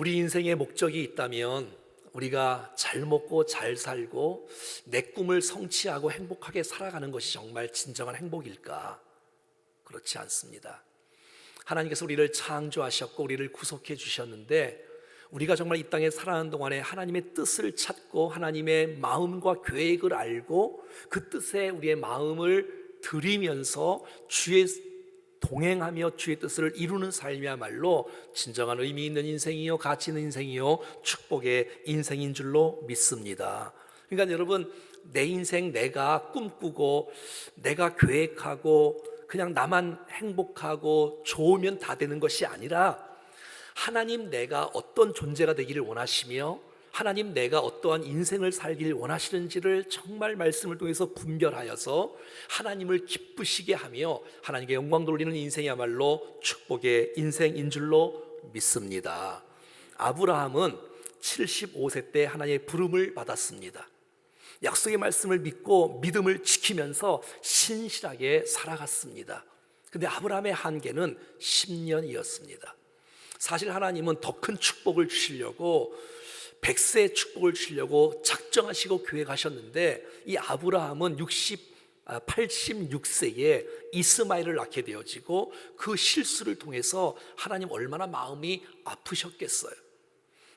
우리 인생에 목적이 있다면 우리가 잘 먹고 잘 살고 내 꿈을 성취하고 행복하게 살아가는 것이 정말 진정한 행복일까? 그렇지 않습니다. 하나님께서 우리를 창조하셨고 우리를 구속해 주셨는데 우리가 정말 이 땅에 살아가는 동안에 하나님의 뜻을 찾고 하나님의 마음과 계획을 알고 그 뜻에 우리의 마음을 들이면서 주의 동행하며 주의 뜻을 이루는 삶이야말로 진정한 의미 있는 인생이요, 가치 있는 인생이요, 축복의 인생인 줄로 믿습니다. 그러니까 여러분, 내 인생 내가 꿈꾸고 내가 계획하고 그냥 나만 행복하고 좋으면 다 되는 것이 아니라 하나님 내가 어떤 존재가 되기를 원하시며 하나님 내가 어떠한 인생을 살기를 원하시는지를 정말 말씀을 통해서 분별하여서 하나님을 기쁘시게 하며 하나님께 영광 돌리는 인생이야말로 축복의 인생인 줄로 믿습니다. 아브라함은 75세 때 하나님의 부름을 받았습니다. 약속의 말씀을 믿고 믿음을 지키면서 신실하게 살아갔습니다. 근데 아브라함의 한계는 10년이었습니다. 사실 하나님은 더 큰 축복을 주시려고 100세의 축복을 주시려고 작정하시고 계획하셨는데 이 아브라함은 86세에 이스마엘을 낳게 되어지고 그 실수를 통해서 하나님 얼마나 마음이 아프셨겠어요.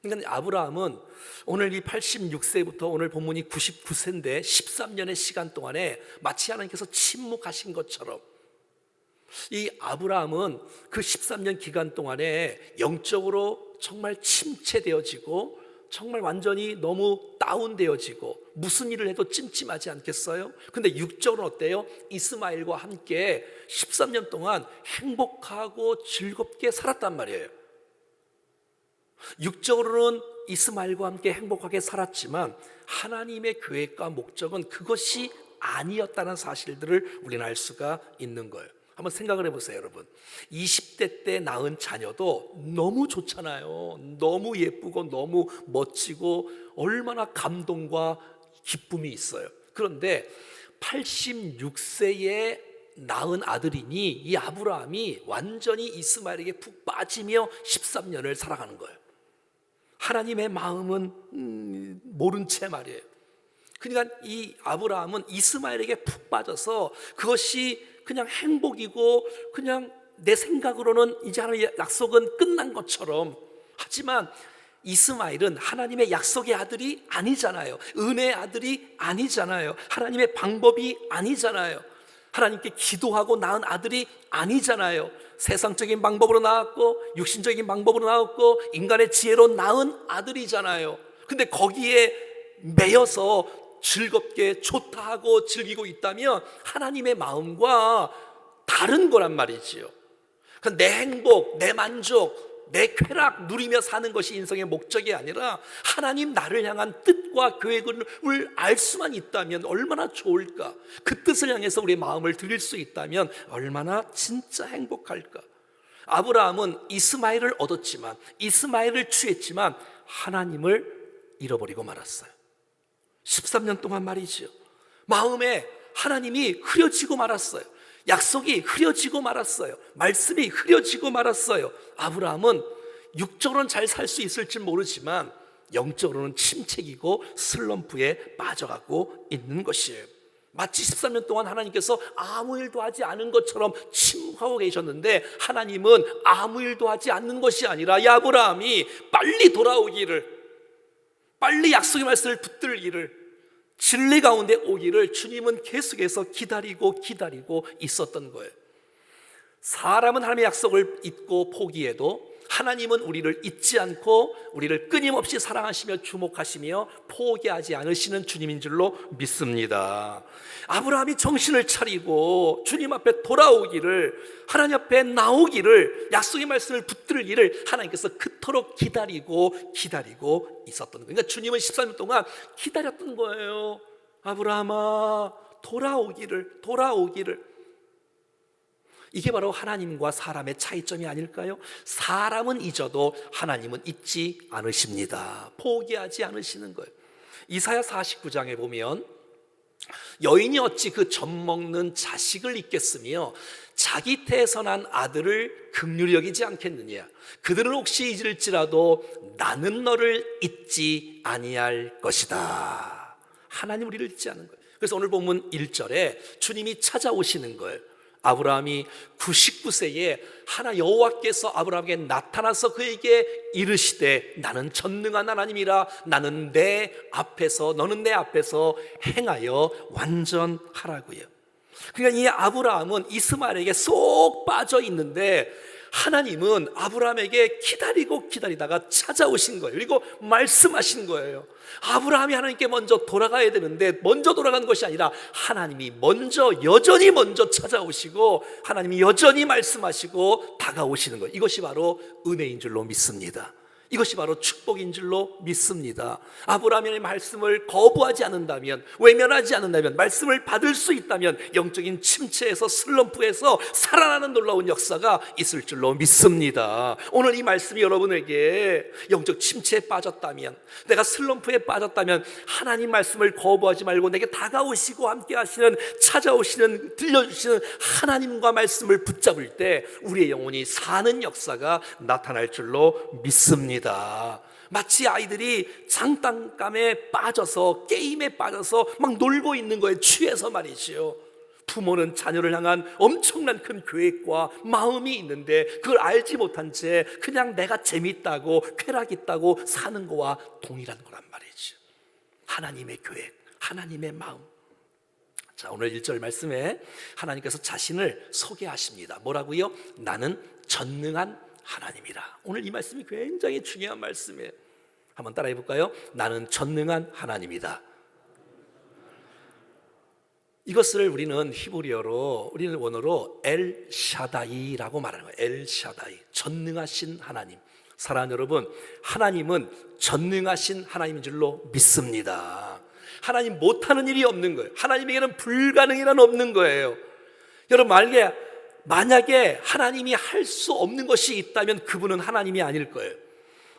그러니까 아브라함은 오늘 이 86세부터 오늘 본문이 99세인데 13년의 시간 동안에 마치 하나님께서 침묵하신 것처럼 이 아브라함은 그 13년 기간 동안에 영적으로 정말 침체되어지고 정말 완전히 너무 다운되어지고 무슨 일을 해도 찜찜하지 않겠어요? 근데 육적으로는 어때요? 이스마엘과 함께 13년 동안 행복하고 즐겁게 살았단 말이에요. 육적으로는 이스마엘과 함께 행복하게 살았지만 하나님의 계획과 목적은 그것이 아니었다는 사실들을 우리는 알 수가 있는 거예요. 한번 생각을 해보세요, 여러분. 20대 때 낳은 자녀도 너무 좋잖아요. 너무 예쁘고 너무 멋지고 얼마나 감동과 기쁨이 있어요. 그런데 86세에 낳은 아들이니 이 아브라함이 완전히 이스마엘에게 푹 빠지며 13년을 살아가는 거예요. 하나님의 마음은 모른 채 말이에요. 그러니까 이 아브라함은 이스마엘에게 푹 빠져서 그것이 그냥 행복이고 그냥 내 생각으로는 이제 하나님의 약속은 끝난 것처럼, 하지만 이스마엘은 하나님의 약속의 아들이 아니잖아요. 은혜의 아들이 아니잖아요. 하나님의 방법이 아니잖아요. 하나님께 기도하고 낳은 아들이 아니잖아요. 세상적인 방법으로 낳았고 육신적인 방법으로 낳았고 인간의 지혜로 낳은 아들이잖아요. 근데 거기에 매여서 즐겁게 좋다 하고 즐기고 있다면 하나님의 마음과 다른 거란 말이지요. 내 행복, 내 만족, 내 쾌락 누리며 사는 것이 인생의 목적이 아니라 하나님 나를 향한 뜻과 계획을 알 수만 있다면 얼마나 좋을까. 그 뜻을 향해서 우리의 마음을 드릴 수 있다면 얼마나 진짜 행복할까. 아브라함은 이스마엘을 얻었지만 이스마엘을 취했지만 하나님을 잃어버리고 말았어요. 13년 동안 말이죠. 마음에 하나님이 흐려지고 말았어요. 약속이 흐려지고 말았어요. 말씀이 흐려지고 말았어요. 아브라함은 육적으로는 잘 살 수 있을지 모르지만 영적으로는 침체기고 슬럼프에 빠져가고 있는 것이에요. 마치 13년 동안 하나님께서 아무 일도 하지 않은 것처럼 침묵하고 계셨는데 하나님은 아무 일도 하지 않는 것이 아니라 이 아브라함이 빨리 돌아오기를, 빨리 약속의 말씀을 붙들기를, 진리 가운데 오기를 주님은 계속해서 기다리고 있었던 거예요. 사람은 하나님의 약속을 잊고 포기해도 하나님은 우리를 잊지 않고 우리를 끊임없이 사랑하시며 주목하시며 포기하지 않으시는 주님인 줄로 믿습니다. 아브라함이 정신을 차리고 주님 앞에 돌아오기를, 하나님 앞에 나오기를, 약속의 말씀을 붙들기를 하나님께서 그토록 기다리고 있었던 거예요. 그러니까 주님은 13년 동안 기다렸던 거예요. 아브라함아, 돌아오기를. 이게 바로 하나님과 사람의 차이점이 아닐까요? 사람은 잊어도 하나님은 잊지 않으십니다. 포기하지 않으시는 거예요. 이사야 49장에 보면 여인이 어찌 그 젖먹는 자식을 잊겠으며 자기 태에서 난 아들을 긍휼히 여기지 않겠느냐. 그들은 혹시 잊을지라도 나는 너를 잊지 아니할 것이다. 하나님 우리를 잊지 않은 거예요. 그래서 오늘 본문 1절에 주님이 찾아오시는 거예요. 아브라함이 99세에 하나 여호와께서 아브라함에게 나타나서 그에게 이르시되 나는 전능한 하나님이라. 나는 내 앞에서, 너는 내 앞에서 행하여 완전하라고요. 그러니까 이 아브라함은 이스마엘에게 쏙 빠져 있는데 하나님은 아브라함에게 기다리다가 찾아오신 거예요. 그리고 말씀하신 거예요. 아브라함이 하나님께 먼저 돌아가야 되는데 먼저 돌아간 것이 아니라 하나님이 여전히 먼저 찾아오시고 하나님이 여전히 말씀하시고 다가오시는 거예요. 이것이 바로 은혜인 줄로 믿습니다. 이것이 바로 축복인 줄로 믿습니다. 아브라함의 말씀을 거부하지 않는다면, 외면하지 않는다면, 말씀을 받을 수 있다면 영적인 침체에서, 슬럼프에서 살아나는 놀라운 역사가 있을 줄로 믿습니다. 오늘 이 말씀이 여러분에게 영적 침체에 빠졌다면, 내가 슬럼프에 빠졌다면 하나님 말씀을 거부하지 말고 내게 다가오시고 함께 하시는, 찾아오시는, 들려주시는 하나님과 말씀을 붙잡을 때 우리의 영혼이 사는 역사가 나타날 줄로 믿습니다. 마치 아이들이 장난감에 빠져서, 게임에 빠져서 막 놀고 있는 거에 취해서 말이죠. 부모는 자녀를 향한 엄청난 큰 계획과 마음이 있는데 그걸 알지 못한 채 그냥 내가 재밌다고, 쾌락 있다고 사는 거와 동일한 거란 말이죠. 하나님의 계획, 하나님의 마음. 자, 오늘 1절 말씀에 하나님께서 자신을 소개하십니다. 뭐라고요? 나는 전능한 하나님이라. 오늘 이 말씀이 굉장히 중요한 말씀이에요. 한번 따라해 볼까요? 나는 전능한 하나님이다. 이것을 우리는 히브리어로, 우리는 원어로 엘샤다이라고 말하는 거예요. 엘샤다이, 전능하신 하나님. 사랑하는 여러분, 하나님은 전능하신 하나님인 줄로 믿습니다. 하나님 못하는 일이 없는 거예요. 하나님에게는 불가능이란 없는 거예요. 여러분, 만약에 하나님이 할 수 없는 것이 있다면 그분은 하나님이 아닐 거예요.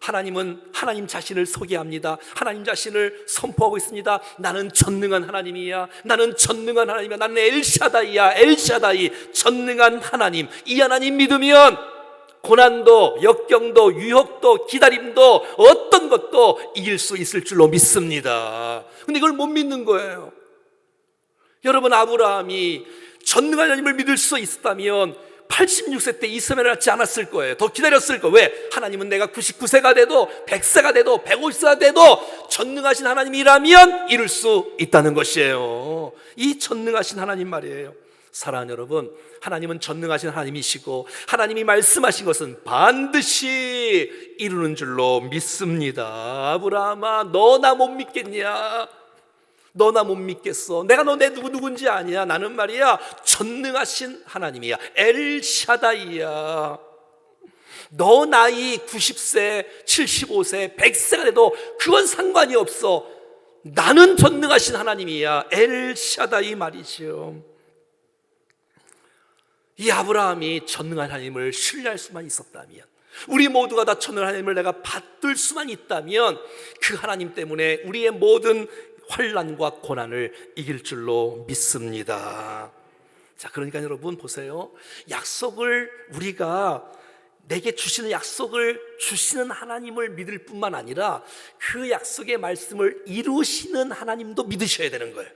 하나님은 하나님 자신을 소개합니다. 하나님 자신을 선포하고 있습니다. 나는 전능한 하나님이야. 나는 전능한 하나님이야. 나는 엘샤다이야. 엘샤다이, 전능한 하나님. 이 하나님 믿으면 고난도, 역경도, 유혹도, 기다림도, 어떤 것도 이길 수 있을 줄로 믿습니다. 근데 이걸 못 믿는 거예요. 여러분, 아브라함이 전능한 하나님을 믿을 수 있었다면 86세 때 이스마엘을 낳지 않았을 거예요. 더 기다렸을 거예요. 왜? 하나님은 내가 99세가 돼도 100세가 돼도 150세가 돼도 전능하신 하나님이라면 이룰 수 있다는 것이에요. 이 전능하신 하나님 말이에요. 사랑하는 여러분, 하나님은 전능하신 하나님이시고 하나님이 말씀하신 것은 반드시 이루는 줄로 믿습니다. 아브라함아, 너 나 못 믿겠냐? 너 나 못 믿겠어. 내가 너 내 누군지 아냐? 나는 말이야 전능하신 하나님이야. 엘샤다이야. 너 나이 90세, 75세, 100세가 돼도 그건 상관이 없어. 나는 전능하신 하나님이야. 엘샤다이 말이죠. 이 아브라함이 전능한 하나님을 신뢰할 수만 있었다면, 우리 모두가 다 전능한 하나님을 내가 받들 수만 있다면 그 하나님 때문에 우리의 모든 환난과 고난을 이길 줄로 믿습니다. 자, 그러니까 여러분 보세요. 약속을, 우리가 내게 주시는 약속을 주시는 하나님을 믿을 뿐만 아니라 그 약속의 말씀을 이루시는 하나님도 믿으셔야 되는 거예요.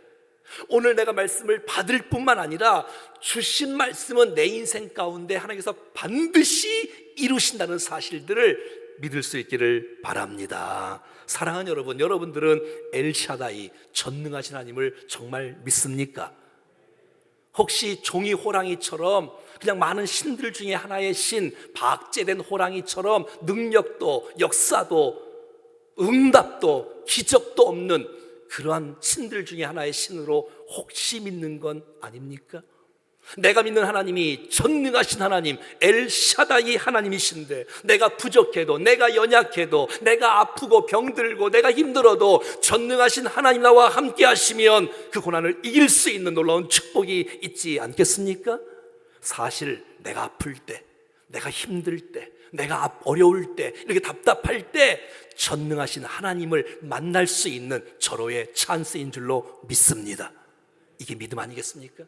오늘 내가 말씀을 받을 뿐만 아니라 주신 말씀은 내 인생 가운데 하나님께서 반드시 이루신다는 사실들을 믿을 수 있기를 바랍니다. 사랑하는 여러분, 여러분들은 엘샤다이, 전능하신 하나님을 정말 믿습니까? 혹시 종이 호랑이처럼 그냥 많은 신들 중에 하나의 신, 박제된 호랑이처럼 능력도, 역사도, 응답도, 기적도 없는 그러한 신들 중에 하나의 신으로 혹시 믿는 건 아닙니까? 내가 믿는 하나님이 전능하신 하나님, 엘샤다이 하나님이신데 내가 부족해도, 내가 연약해도, 내가 아프고 병들고 내가 힘들어도 전능하신 하나님 나와 함께 하시면 그 고난을 이길 수 있는 놀라운 축복이 있지 않겠습니까? 사실 내가 아플 때, 내가 힘들 때, 내가 어려울 때, 이렇게 답답할 때 전능하신 하나님을 만날 수 있는 절호의 찬스인 줄로 믿습니다. 이게 믿음 아니겠습니까?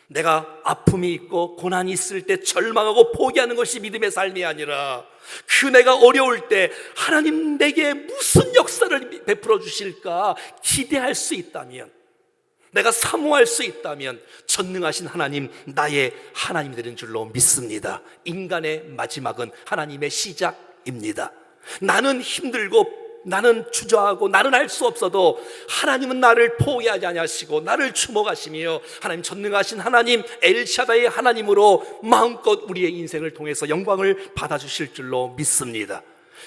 내가 아픔이 있고 고난이 있을 때 절망하고 포기하는 것이 믿음의 삶이 아니라, 그 내가 어려울 때 하나님 내게 무슨 역사를 베풀어 주실까 기대할 수 있다면, 내가 사모할 수 있다면 전능하신 하나님, 나의 하나님이 되는 줄로 믿습니다. 인간의 마지막은 하나님의 시작입니다. 나는 힘들고 나는 주저하고 나는 할 수 없어도 하나님은 나를 포기하지 아니하시고 나를 주목하시며, 하나님 전능하신 하나님 엘샤다의 하나님으로 마음껏 우리의 인생을 통해서 영광을 받아주실 줄로 믿습니다.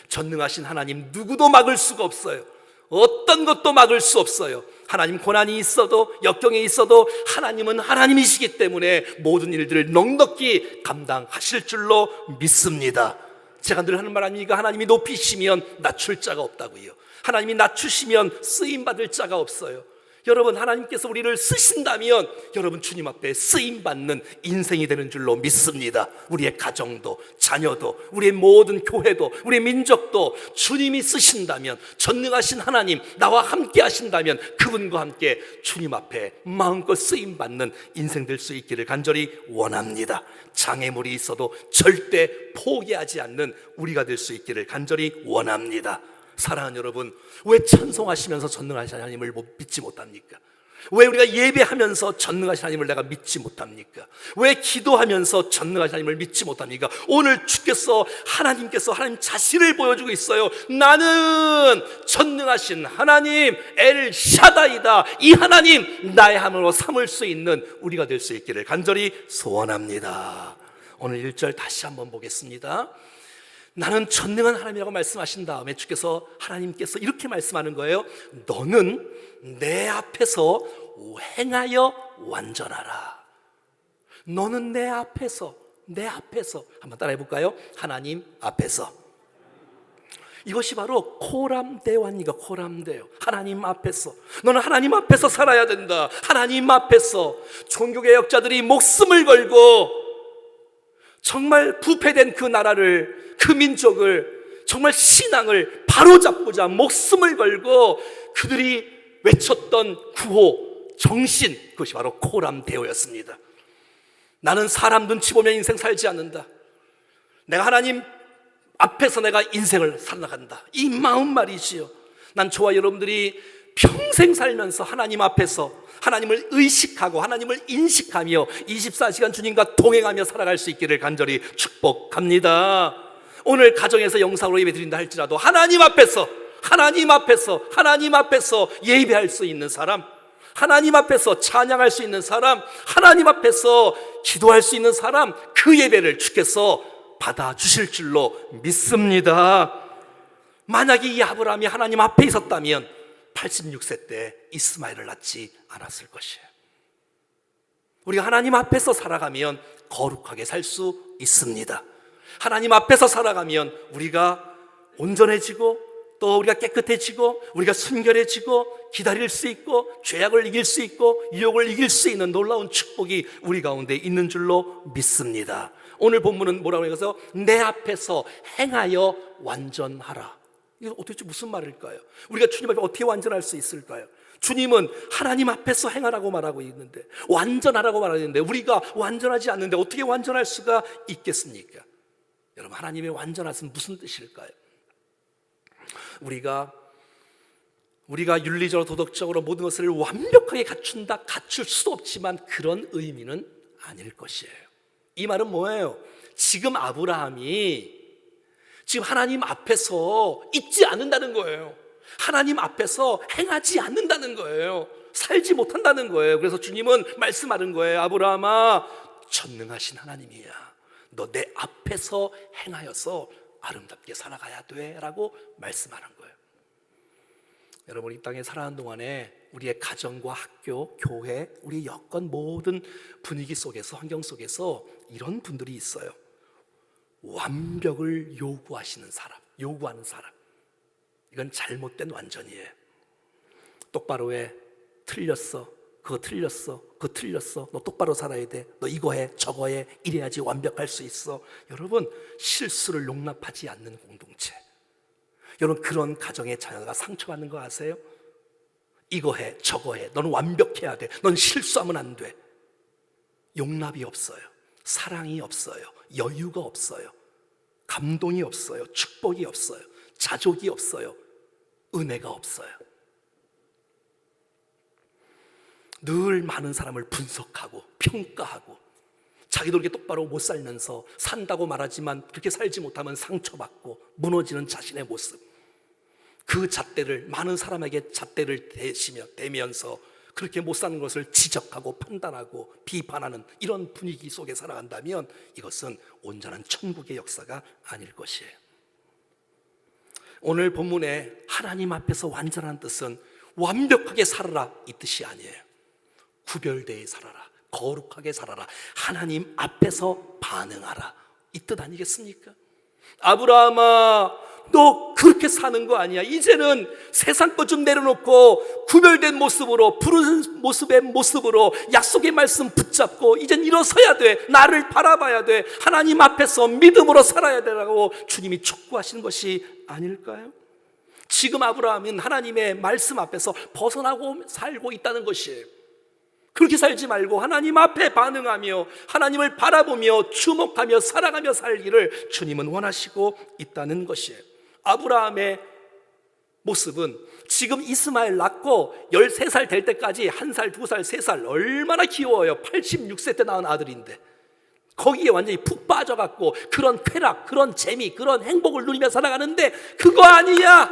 전능하신 하나님 누구도 막을 수가 없어요. 어떤 것도 막을 수 없어요. 하나님 고난이 있어도 역경이 있어도 하나님은 하나님이시기 때문에 모든 일들을 넉넉히 감당하실 줄로 믿습니다. 제가 늘 하는 말 아닙니까? 하나님이 높이시면 낮출 자가 없다고요. 하나님이 낮추시면 쓰임받을 자가 없어요. 여러분, 하나님께서 우리를 쓰신다면 여러분 주님 앞에 쓰임받는 인생이 되는 줄로 믿습니다. 우리의 가정도, 자녀도, 우리의 모든 교회도, 우리의 민족도 주님이 쓰신다면, 전능하신 하나님 나와 함께 하신다면 그분과 함께 주님 앞에 마음껏 쓰임받는 인생 될 수 있기를 간절히 원합니다. 장애물이 있어도 절대 포기하지 않는 우리가 될 수 있기를 간절히 원합니다. 사랑하는 여러분, 왜 찬송하시면서 전능하신 하나님을 믿지 못합니까? 왜 우리가 예배하면서 전능하신 하나님을 내가 믿지 못합니까? 왜 기도하면서 전능하신 하나님을 믿지 못합니까? 오늘 주께서 하나님께서 하나님 자신을 보여주고 있어요. 나는 전능하신 하나님 엘샤다이다. 이 하나님 나의 하나님으로 삼을 수 있는 우리가 될 수 있기를 간절히 소원합니다. 오늘 1절 다시 한번 보겠습니다. 나는 전능한 하나님이라고 말씀하신 다음에 주께서, 하나님께서 이렇게 말씀하는 거예요. 너는 내 앞에서 행하여 완전하라. 너는 내 앞에서 한번 따라해 볼까요? 하나님 앞에서. 이것이 바로 코람데오입니다. 코람데오. 하나님 앞에서. 너는 하나님 앞에서 살아야 된다. 하나님 앞에서. 종교개혁자들이 목숨을 걸고 정말 부패된 그 나라를, 그 민족을, 정말 신앙을 바로잡고자 목숨을 걸고 그들이 외쳤던 구호, 정신, 그것이 바로 코람데오였습니다. 나는 사람 눈치 보면 인생 살지 않는다. 내가 하나님 앞에서 내가 인생을 살아간다. 이 마음 말이지요. 난 저와 여러분들이 평생 살면서 하나님 앞에서 하나님을 의식하고 하나님을 인식하며 24시간 주님과 동행하며 살아갈 수 있기를 간절히 축복합니다. 오늘 가정에서 영상으로 예배드린다 할지라도 하나님 앞에서 예배할 수 있는 사람, 하나님 앞에서 찬양할 수 있는 사람, 하나님 앞에서 기도할 수 있는 사람, 그 예배를 주께서 받아주실 줄로 믿습니다. 만약에 이 아브라함이 하나님 앞에 있었다면 86세 때 이스마엘을 낳지 않았을 것이에요. 우리가 하나님 앞에서 살아가면 거룩하게 살 수 있습니다. 하나님 앞에서 살아가면 우리가 온전해지고 또 우리가 깨끗해지고 우리가 순결해지고 기다릴 수 있고 죄악을 이길 수 있고 유혹을 이길 수 있는 놀라운 축복이 우리 가운데 있는 줄로 믿습니다. 오늘 본문은 뭐라고 해서 내 앞에서 행하여 완전하라. 이거 도대체 무슨 말일까요? 우리가 주님 앞에 어떻게 완전할 수 있을까요? 주님은 하나님 앞에서 행하라고 말하고 있는데, 완전하라고 말하고 있는데 우리가 완전하지 않는데 어떻게 완전할 수가 있겠습니까? 여러분, 하나님의 완전하신 무슨 뜻일까요? 우리가 윤리적으로 도덕적으로 모든 것을 완벽하게 갖출 수도 없지만 그런 의미는 아닐 것이에요. 이 말은 뭐예요? 지금 아브라함이 지금 하나님 앞에서 있지 않는다는 거예요. 하나님 앞에서 행하지 않는다는 거예요. 살지 못한다는 거예요. 그래서 주님은 말씀하는 거예요. 아브라함아, 전능하신 하나님이야. 너 내 앞에서 행하여서 아름답게 살아가야 돼 라고 말씀하는 거예요. 여러분, 이 땅에 살아가는 동안에 우리의 가정과 학교, 교회, 우리 여건 모든 분위기 속에서, 환경 속에서 이런 분들이 있어요. 완벽을 요구하는 사람. 이건 잘못된 완전이에요. 똑바로 해. 그거 틀렸어. 너 똑바로 살아야 돼. 너 이거 해, 저거 해. 이래야지 완벽할 수 있어. 여러분, 실수를 용납하지 않는 공동체. 여러분, 그런 가정의 자녀가 상처받는 거 아세요? 이거 해, 저거 해. 너는 완벽해야 돼. 넌 실수하면 안 돼. 용납이 없어요. 사랑이 없어요. 여유가 없어요. 감동이 없어요. 축복이 없어요. 자족이 없어요. 은혜가 없어요. 늘 많은 사람을 분석하고 평가하고 자기도 그렇게 똑바로 못 살면서 산다고 말하지만 그렇게 살지 못하면 상처받고 무너지는 자신의 모습, 그 잣대를 많은 사람에게 잣대를 대면서 그렇게 못 사는 것을 지적하고 판단하고 비판하는 이런 분위기 속에 살아간다면 이것은 온전한 천국의 역사가 아닐 것이에요. 오늘 본문에 하나님 앞에서 완전한 뜻은 완벽하게 살아라 이 뜻이 아니에요. 구별되어 살아라, 거룩하게 살아라, 하나님 앞에서 반응하라 이 뜻 아니겠습니까? 아브라함아, 너 그렇게 사는 거 아니야. 이제는 세상 것 좀 내려놓고 구별된 모습으로, 푸른 모습으로 약속의 말씀 붙잡고 이젠 일어서야 돼. 나를 바라봐야 돼. 하나님 앞에서 믿음으로 살아야 되라고 주님이 촉구하시는 것이 아닐까요? 지금 아브라함은 하나님의 말씀 앞에서 벗어나고 살고 있다는 것이에요. 그렇게 살지 말고 하나님 앞에 반응하며 하나님을 바라보며 주목하며 살아가며 살기를 주님은 원하시고 있다는 것이에요. 아브라함의 모습은 지금 이스마엘 낳고 13살 될 때까지 1살, 2살, 3살 얼마나 귀여워요. 86세 때 낳은 아들인데 거기에 완전히 푹 빠져갖고 그런 쾌락, 그런 재미, 그런 행복을 누리며 살아가는데 그거 아니야.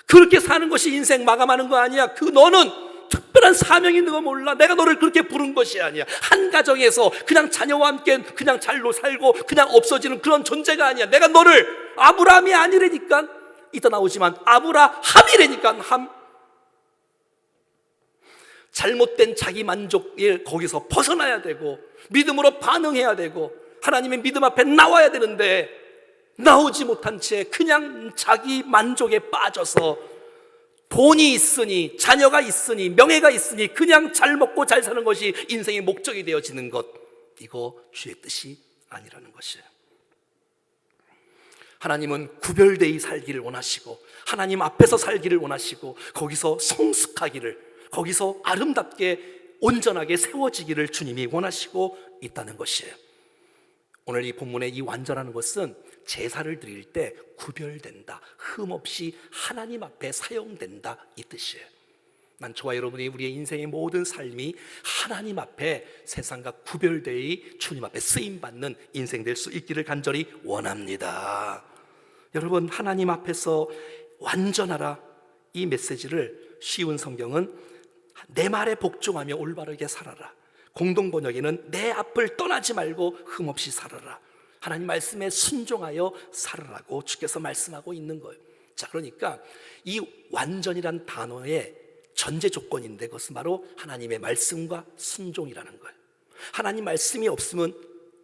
그렇게 사는 것이 인생 마감하는 거 아니야. 너는 특별한 사명이 있는 거 몰라. 내가 너를 그렇게 부른 것이 아니야. 한 가정에서 그냥 자녀와 함께 그냥 잘로 살고 그냥 없어지는 그런 존재가 아니야. 내가 너를 아브라함이 아니라니까. 이따 나오지만 아브라함이라니까. 잘못된 자기 만족에 거기서 벗어나야 되고 믿음으로 반응해야 되고 하나님의 믿음 앞에 나와야 되는데 나오지 못한 채 그냥 자기 만족에 빠져서 돈이 있으니, 자녀가 있으니, 명예가 있으니 그냥 잘 먹고 잘 사는 것이 인생의 목적이 되어지는 것, 이거 주의 뜻이 아니라는 것이에요. 하나님은 구별되이 살기를 원하시고 하나님 앞에서 살기를 원하시고 거기서 성숙하기를, 거기서 아름답게 온전하게 세워지기를 주님이 원하시고 있다는 것이에요. 오늘 이 본문의 이 완전하는 것은 제사를 드릴 때 구별된다, 흠없이 하나님 앞에 사용된다 이 뜻이에요. 난 저와 여러분이 우리의 인생의 모든 삶이 하나님 앞에 세상과 구별되이 주님 앞에 쓰임받는 인생 될 수 있기를 간절히 원합니다. 여러분, 하나님 앞에서 완전하라 이 메시지를 쉬운 성경은 내 말에 복종하며 올바르게 살아라, 공동 번역에는 내 앞을 떠나지 말고 흠없이 살아라, 하나님 말씀에 순종하여 살아라고 주께서 말씀하고 있는 거예요. 자, 그러니까 이 완전이란 단어의 전제 조건인데 그것은 바로 하나님의 말씀과 순종이라는 거예요. 하나님 말씀이 없으면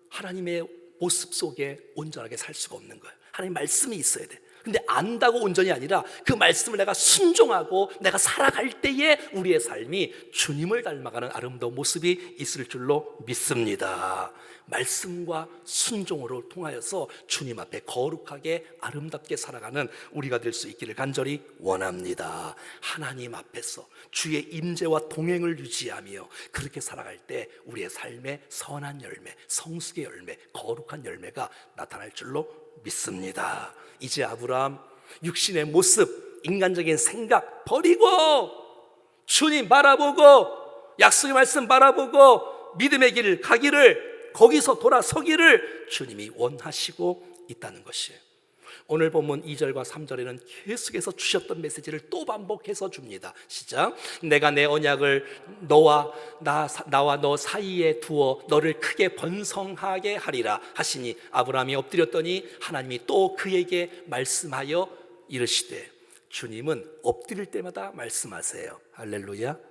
하나님의 모습 속에 온전하게 살 수가 없는 거예요. 하나님 말씀이 있어야 돼. 근데 안다고 온전이 아니라 그 말씀을 내가 순종하고 내가 살아갈 때에 우리의 삶이 주님을 닮아가는 아름다운 모습이 있을 줄로 믿습니다. 말씀과 순종으로 통하여서 주님 앞에 거룩하게 아름답게 살아가는 우리가 될 수 있기를 간절히 원합니다. 하나님 앞에서 주의 임재와 동행을 유지하며 그렇게 살아갈 때 우리의 삶에 선한 열매, 성숙의 열매, 거룩한 열매가 나타날 줄로 믿습니다. 이제 아브라함 육신의 모습, 인간적인 생각 버리고 주님 바라보고 약속의 말씀 바라보고 믿음의 길 가기를, 거기서 돌아서기를 주님이 원하시고 있다는 것이에요. 오늘 본문 2절과 3절에는 계속해서 주셨던 메시지를 또 반복해서 줍니다. 시작. 내가 내 언약을 나와 너 사이에 두어 너를 크게 번성하게 하리라 하시니 아브라함이 엎드렸더니 하나님이 또 그에게 말씀하여 이르시되, 주님은 엎드릴 때마다 말씀하세요. 할렐루야.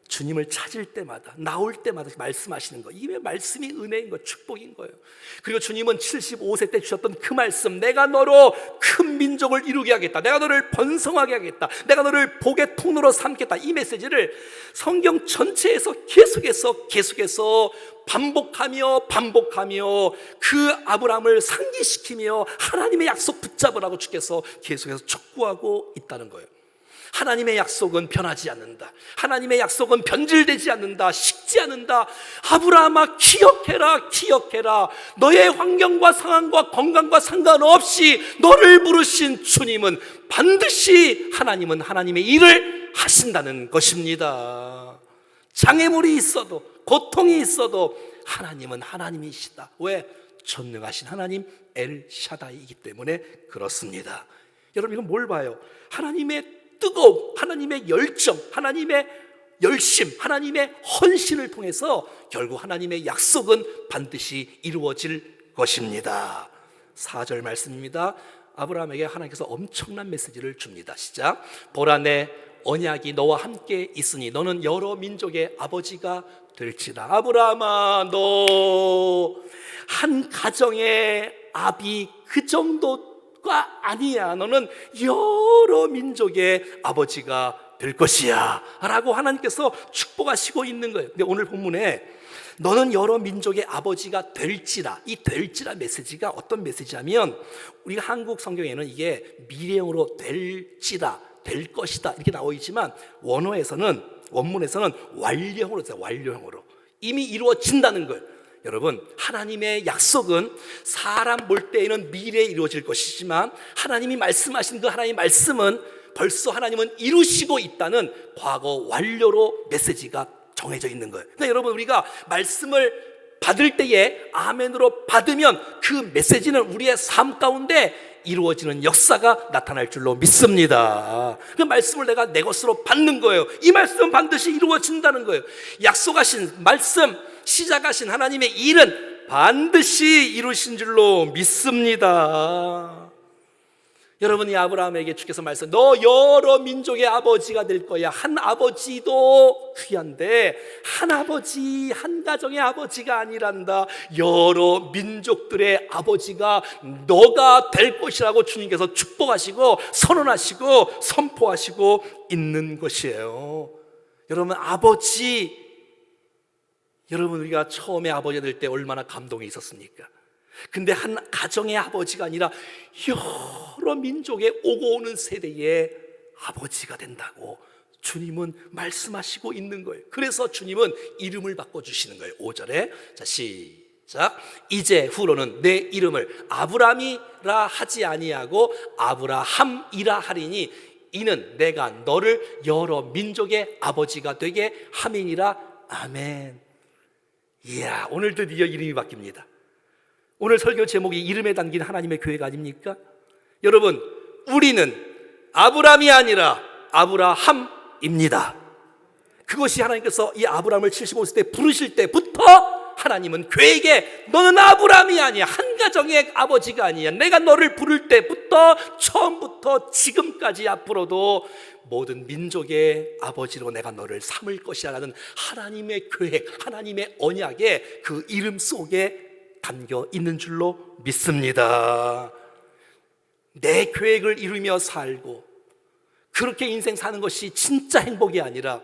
주님을 찾을 때마다, 나올 때마다 말씀하시는 거, 이게 말씀이 은혜인 거, 축복인 거예요. 그리고 주님은 75세 때 주셨던 그 말씀, 내가 너로 큰 민족을 이루게 하겠다, 내가 너를 번성하게 하겠다, 내가 너를 복의 통로로 삼겠다, 이 메시지를 성경 전체에서 계속해서 반복하며 그 아브라함을 상기시키며 하나님의 약속 붙잡으라고 주께서 계속해서 촉구하고 있다는 거예요. 하나님의 약속은 변하지 않는다. 하나님의 약속은 변질되지 않는다. 식지 않는다. 아브라함아, 기억해라, 기억해라. 너의 환경과 상황과 건강과 상관없이 너를 부르신 주님은 반드시 하나님은 하나님의 일을 하신다는 것입니다. 장애물이 있어도, 고통이 있어도 하나님은 하나님이시다. 왜? 전능하신 하나님 엘샤다이이기 때문에 그렇습니다. 여러분, 이건 뭘 봐요? 하나님의 뜨거움, 하나님의 열정, 하나님의 열심, 하나님의 헌신을 통해서 결국 하나님의 약속은 반드시 이루어질 것입니다. 4절 말씀입니다. 아브라함에게 하나님께서 엄청난 메시지를 줍니다. 시작. 보라, 내 언약이 너와 함께 있으니 너는 여러 민족의 아버지가 될지라. 아브라함아, 너 한 가정의 아비 그 정도가 아니야. 너는 여러 민족의 아버지가 될 것이야 라고 하나님께서 축복하시고 있는 거예요. 근데 오늘 본문에 너는 여러 민족의 아버지가 될지라, 이 될지라 메시지가 어떤 메시지냐면, 우리가 한국 성경에는 이게 미래형으로 될지라, 될 것이다 이렇게 나와 있지만 원문에서는 완료형으로 써요. 완료형으로 이미 이루어진다는 거예요. 여러분, 하나님의 약속은 사람 볼 때에는 미래에 이루어질 것이지만 하나님이 말씀하신 그 하나님의 말씀은 벌써 하나님은 이루시고 있다는 과거 완료로 메시지가 정해져 있는 거예요. 그러니까 여러분, 우리가 말씀을 받을 때에 아멘으로 받으면 그 메시지는 우리의 삶 가운데 이루어지는 역사가 나타날 줄로 믿습니다. 그 말씀을 내가 내 것으로 받는 거예요. 이 말씀은 반드시 이루어진다는 거예요. 약속하신 말씀, 시작하신 하나님의 일은 반드시 이루신 줄로 믿습니다. 여러분이 아브라함에게 주께서 말씀, 너 여러 민족의 아버지가 될 거야. 한 아버지도 귀한데 한 아버지, 한 가정의 아버지가 아니란다. 여러 민족들의 아버지가 너가 될 것이라고 주님께서 축복하시고 선언하시고 선포하시고 있는 것이에요. 여러분, 아버지, 여러분, 우리가 처음에 아버지가 될 때 얼마나 감동이 있었습니까? 근데 한 가정의 아버지가 아니라 여러 민족의 오고 오는 세대의 아버지가 된다고 주님은 말씀하시고 있는 거예요. 그래서 주님은 이름을 바꿔주시는 거예요. 5절에 자, 시작. 이제 후로는 내 이름을 아브라함이라 하지 아니하고 아브라함이라 하리니 이는 내가 너를 여러 민족의 아버지가 되게 함이니라. 아멘. 이야, 오늘 드디어 이름이 바뀝니다. 오늘 설교 제목이 이름에 담긴 하나님의 교회가 아닙니까? 여러분, 우리는 아브라함이 아니라 아브라함입니다. 그것이 하나님께서 이 아브라함을 75세 때 부르실 때부터 하나님은 교회에게 너는 아브라함이 아니야, 한 가정의 아버지가 아니야. 내가 너를 부를 때부터 처음부터 지금까지 앞으로도 모든 민족의 아버지로 내가 너를 삼을 것이라는 하나님의 계획, 하나님의 언약의 그 이름 속에 담겨 있는 줄로 믿습니다. 내 계획을 이루며 살고 그렇게 인생 사는 것이 진짜 행복이 아니라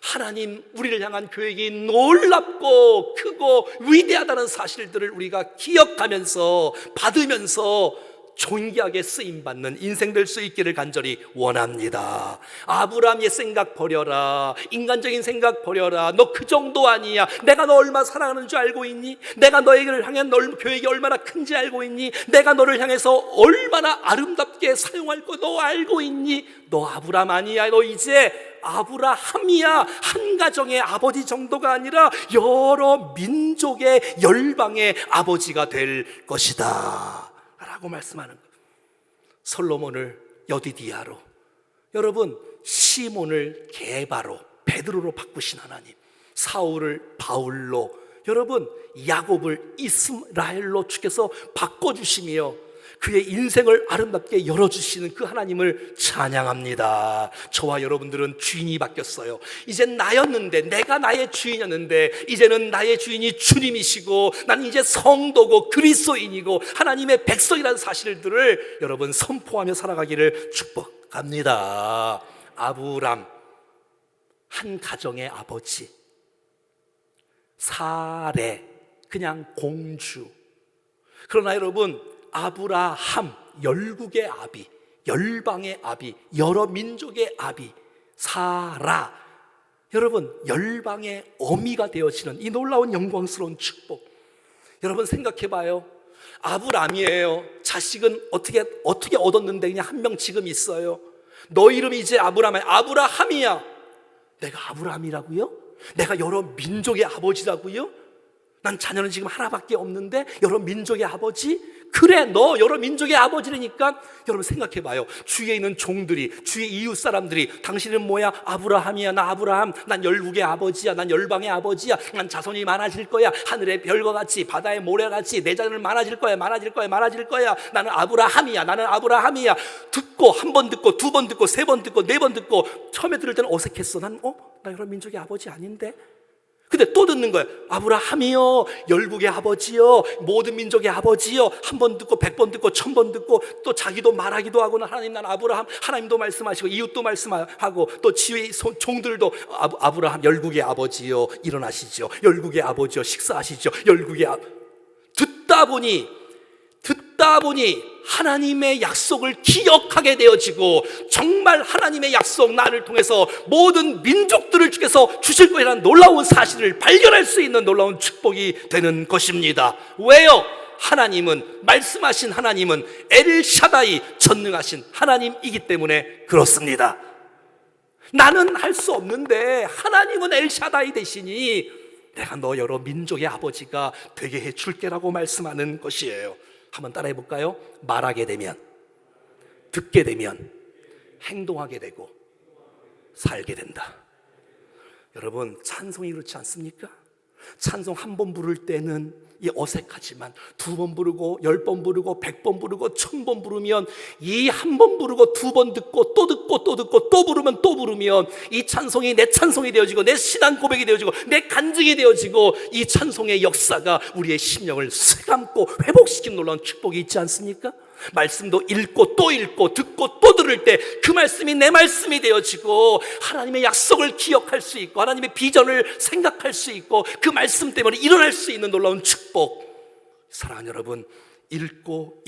하나님 우리를 향한 계획이 놀랍고 크고 위대하다는 사실들을 우리가 기억하면서 받으면서 존귀하게 쓰임받는 인생 될 수 있기를 간절히 원합니다. 아브라함의 생각 버려라. 인간적인 생각 버려라. 너 그 정도 아니야. 내가 너 얼마나 사랑하는 줄 알고 있니? 내가 너에게를 향한 계획이 얼마나 큰지 알고 있니? 내가 너를 향해서 얼마나 아름답게 사용할 거 너 알고 있니? 너 아브라함 아니야. 너 이제 아브라함이야. 한 가정의 아버지 정도가 아니라 여러 민족의 열방의 아버지가 될 것이다 라고 말씀하는 거예요. 솔로몬을 여디디아로, 여러분 시몬을 게바로, 베드로로 바꾸신 하나님, 사울을 바울로, 여러분 야곱을 이스라엘로 주께서 바꿔주시며 그의 인생을 아름답게 열어주시는 그 하나님을 찬양합니다. 저와 여러분들은 주인이 바뀌었어요. 이젠 나였는데, 내가 나의 주인이었는데 이제는 나의 주인이 주님이시고 나는 이제 성도고 그리스도인이고 하나님의 백성이라는 사실들을 여러분 선포하며 살아가기를 축복합니다. 아브람, 한 가정의 아버지, 사레, 그냥 공주. 그러나 여러분 아브라함, 열국의 아비, 열방의 아비, 여러 민족의 아비 사라. 여러분, 열방의 어미가 되어지는 이 놀라운 영광스러운 축복. 여러분 생각해 봐요. 아브라함이에요. 자식은 어떻게 얻었는데 그냥 한 명 지금 있어요. 너 이름이 이제 아브라함이야. 내가 아브라함이라고요? 내가 여러 민족의 아버지라고요? 난 자녀는 지금 하나밖에 없는데 여러 민족의 아버지? 그래, 너 여러 민족의 아버지라니까. 여러분 생각해 봐요. 주위에 있는 종들이, 주위에 이웃 사람들이 당신은 뭐야? 아브라함이야. 나 아브라함. 난 열국의 아버지야. 난 열방의 아버지야. 난 자손이 많아질 거야. 하늘의 별과 같이, 바다의 모래같이 내 자녀는 많아질 거야. 나는 아브라함이야. 듣고, 한 번 듣고, 두 번 듣고, 세 번 듣고, 네 번 듣고, 처음에 들을 때는 어색했어. 나 여러 민족의 아버지 아닌데? 근데 또 듣는 거예요. 아브라함이요, 열국의 아버지요, 모든 민족의 아버지요. 한 번 듣고, 100번 듣고, 1000번 듣고, 또 자기도 말하기도 하고는 하나님, 난 아브라함. 하나님도 말씀하시고 이웃도 말씀하고, 또 지휘 종들도 아브라함 열국의 아버지요, 일어나시죠. 열국의 아버지요, 식사하시죠. 듣다 보니 하나님의 약속을 기억하게 되어지고, 정말 하나님의 약속, 나를 통해서 모든 민족들을 주께서 주실 것이라는 놀라운 사실을 발견할 수 있는 놀라운 축복이 되는 것입니다. 왜요? 말씀하신 하나님은 엘샤다이, 전능하신 하나님이기 때문에 그렇습니다. 나는 할 수 없는데 하나님은 엘샤다이 되시니 내가 너 여러 민족의 아버지가 되게 해줄게라고 말씀하는 것이에요. 한번 따라해 볼까요? 말하게 되면, 듣게 되면, 행동하게 되고 살게 된다. 여러분, 찬송이 그렇지 않습니까? 찬송 한 번 부를 때는 어색하지만 2번 부르고 10번 부르고 100번 부르고 1000번 부르면, 이 한 번 부르고 2번 듣고 또 듣고 또 듣고 또 부르면 이 찬송이 내 찬송이 되어지고, 내 신앙 고백이 되어지고, 내 간증이 되어지고, 이 찬송의 역사가 우리의 심령을 새감고 회복시키는 놀라운 축복이 있지 않습니까? 말씀도 읽고 또 읽고 듣고 또 들을 때 그 말씀이 내 말씀이 되어지고, 하나님의 약속을 기억할 수 있고, 하나님의 비전을 생각할 수 있고, 그 말씀 때문에 일어날 수 있는 놀라운 축복. 사랑하는 여러분, 읽고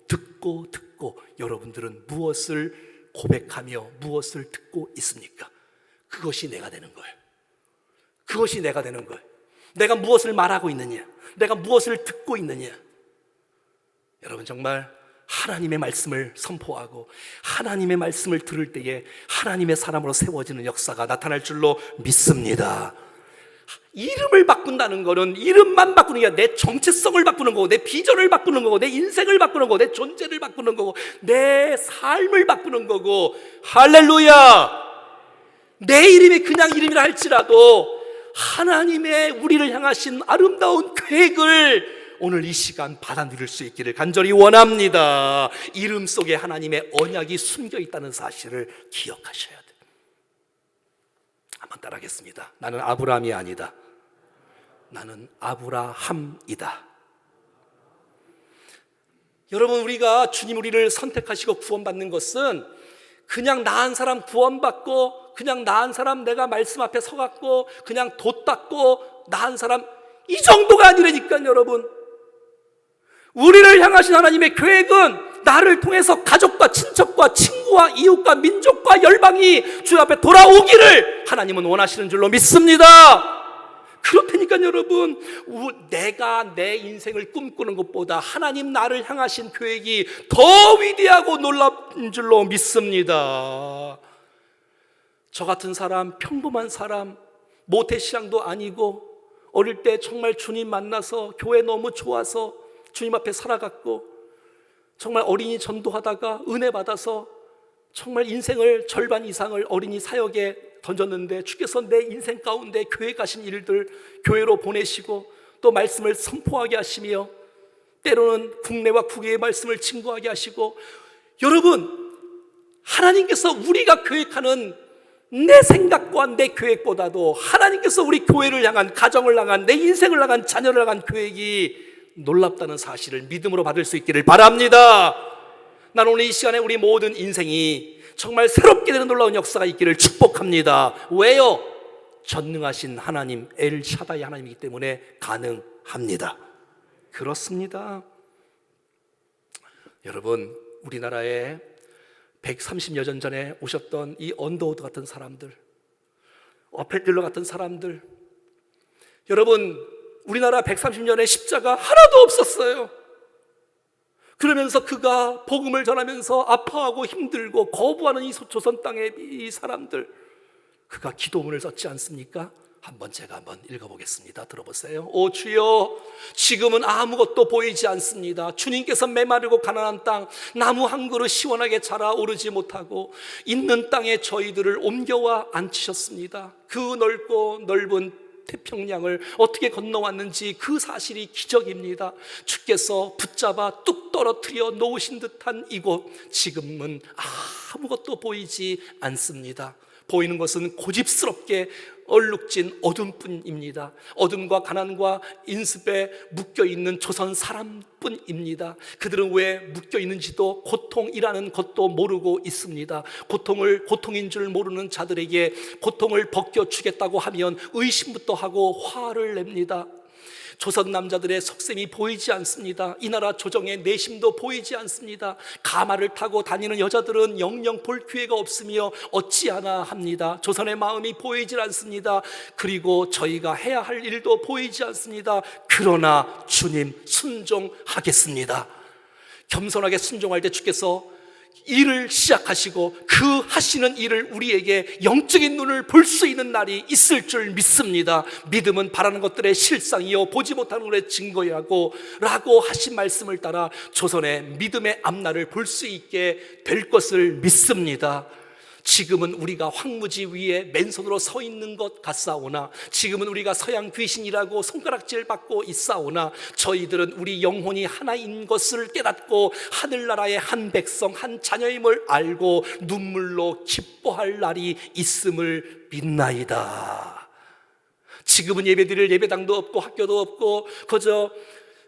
듣고 여러분들은 무엇을 고백하며 무엇을 듣고 있습니까? 그것이 내가 되는 거예요. 그것이 내가 되는 거예요. 내가 무엇을 말하고 있느냐, 내가 무엇을 듣고 있느냐. 여러분, 정말 하나님의 말씀을 선포하고 하나님의 말씀을 들을 때에 하나님의 사람으로 세워지는 역사가 나타날 줄로 믿습니다. 이름을 바꾼다는 것은 이름만 바꾸는 게 아니라 내 정체성을 바꾸는 거고, 내 비전을 바꾸는 거고, 내 인생을 바꾸는 거고, 내 존재를 바꾸는 거고, 내 삶을 바꾸는 거고. 할렐루야! 내 이름이 그냥 이름이라 할지라도 하나님의 우리를 향하신 아름다운 계획을 오늘 이 시간 받아 누릴 수 있기를 간절히 원합니다. 이름 속에 하나님의 언약이 숨겨 있다는 사실을 기억하셔야 돼요. 한번 따라하겠습니다. 나는 아브라함이 아니다. 나는 아브라함이다. 여러분, 우리가 주님 우리를 선택하시고 구원받는 것은 그냥 나은 사람 구원받고, 그냥 나은 사람 내가 말씀 앞에 서갖고 그냥 돛 닦고 나은 사람, 이 정도가 아니라니까요. 여러분, 우리를 향하신 하나님의 계획은 나를 통해서 가족과 친척과 친구와 이웃과 민족과 열방이 주 앞에 돌아오기를 하나님은 원하시는 줄로 믿습니다. 그렇다니까요. 여러분, 내가 내 인생을 꿈꾸는 것보다 하나님 나를 향하신 계획이 더 위대하고 놀라운 줄로 믿습니다. 저 같은 사람, 평범한 사람, 모태신앙도 아니고 어릴 때 정말 주님 만나서 교회 너무 좋아서 주님 앞에 살아갔고, 정말 어린이 전도하다가 은혜 받아서 정말 인생을 절반 이상을 어린이 사역에 던졌는데, 주께서 내 인생 가운데 교회 가신 일들 교회로 보내시고 또 말씀을 선포하게 하시며, 때로는 국내와 국외의 말씀을 증거하게 하시고, 여러분, 하나님께서 우리가 계획하는 내 생각과 내 계획보다도 하나님께서 우리 교회를 향한, 가정을 향한, 내 인생을 향한, 자녀를 향한 계획이 놀랍다는 사실을 믿음으로 받을 수 있기를 바랍니다. 나는 오늘 이 시간에 우리 모든 인생이 정말 새롭게 되는 놀라운 역사가 있기를 축복합니다. 왜요? 전능하신 하나님, 엘샤다이 하나님이기 때문에 가능합니다. 그렇습니다. 여러분, 우리나라에 130여 년 전에 오셨던 이 언더우드 같은 사람들, 어펜딜러 같은 사람들, 여러분, 우리나라 130년의 십자가 하나도 없었어요. 그러면서 그가 복음을 전하면서 아파하고 힘들고 거부하는 이 조선 땅의 이 사람들, 그가 기도문을 썼지 않습니까? 제가 한번 읽어보겠습니다. 들어보세요. 오 주여, 지금은 아무것도 보이지 않습니다. 주님께서 메마르고 가난한 땅, 나무 한 그루 시원하게 자라 오르지 못하고 있는 땅에 저희들을 옮겨와 앉히셨습니다. 그 넓고 넓은 태평양을 어떻게 건너왔는지 그 사실이 기적입니다. 주께서 붙잡아 뚝 떨어뜨려 놓으신 듯한 이곳, 지금은 아무것도 보이지 않습니다. 보이는 것은 고집스럽게 얼룩진 어둠뿐입니다. 어둠과 가난과 인습에 묶여있는 조선 사람뿐입니다. 그들은 왜 묶여있는지도, 고통이라는 것도 모르고 있습니다. 고통인 줄 모르는 자들에게 고통을 벗겨주겠다고 하면 의심부터 하고 화를 냅니다. 조선 남자들의 속셈이 보이지 않습니다. 이 나라 조정의 내심도 보이지 않습니다. 가마를 타고 다니는 여자들은 영영 볼 기회가 없으며 어찌하나 합니다. 조선의 마음이 보이질 않습니다. 그리고 저희가 해야 할 일도 보이지 않습니다. 그러나 주님 순종하겠습니다. 겸손하게 순종할 때 주께서 일을 시작하시고 그 하시는 일을 우리에게 영적인 눈을 볼 수 있는 날이 있을 줄 믿습니다. 믿음은 바라는 것들의 실상이요 보지 못하는 것의 증거이라고 하신 말씀을 따라 조선의 믿음의 앞날을 볼 수 있게 될 것을 믿습니다. 지금은 우리가 황무지 위에 맨손으로 서 있는 것 같사오나, 지금은 우리가 서양 귀신이라고 손가락질 받고 있사오나, 저희들은 우리 영혼이 하나인 것을 깨닫고 하늘나라의 한 백성, 한 자녀임을 알고 눈물로 기뻐할 날이 있음을 믿나이다. 지금은 예배드릴 예배당도 없고 학교도 없고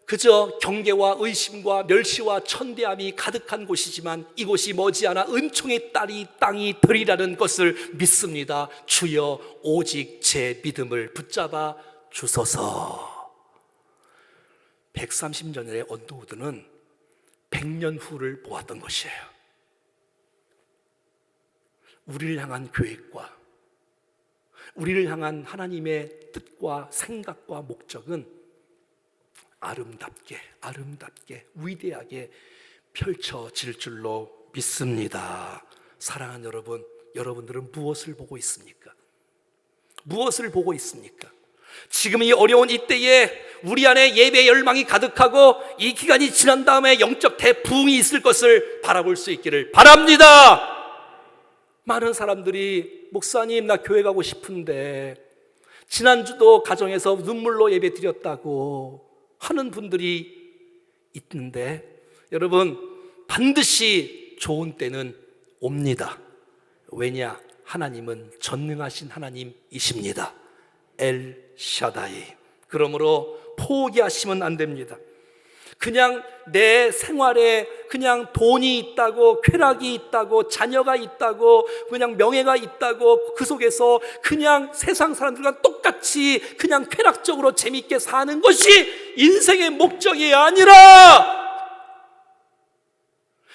그저 경계와 의심과 멸시와 천대함이 가득한 곳이지만 이곳이 머지않아 은총의 땅이 되리라는 것을 믿습니다. 주여, 오직 제 믿음을 붙잡아 주소서. 130년의 언더우드는 100년 후를 보았던 것이에요. 우리를 향한 계획과 우리를 향한 하나님의 뜻과 생각과 목적은 아름답게 위대하게 펼쳐질 줄로 믿습니다. 사랑하는 여러분, 여러분들은 무엇을 보고 있습니까? 무엇을 보고 있습니까? 지금 이 어려운 이때에 우리 안에 예배의 열망이 가득하고 이 기간이 지난 다음에 영적 대부흥이 있을 것을 바라볼 수 있기를 바랍니다. 많은 사람들이 목사님, 나 교회 가고 싶은데, 지난주도 가정에서 눈물로 예배 드렸다고 하는 분들이 있는데, 여러분, 반드시 좋은 때는 옵니다. 왜냐? 하나님은 전능하신 하나님이십니다. 엘 샤다이. 그러므로 포기하시면 안 됩니다. 그냥 내 생활에 그냥 돈이 있다고, 쾌락이 있다고, 자녀가 있다고, 그냥 명예가 있다고, 그 속에서 그냥 세상 사람들과 똑같이 그냥 쾌락적으로 재밌게 사는 것이 인생의 목적이 아니라,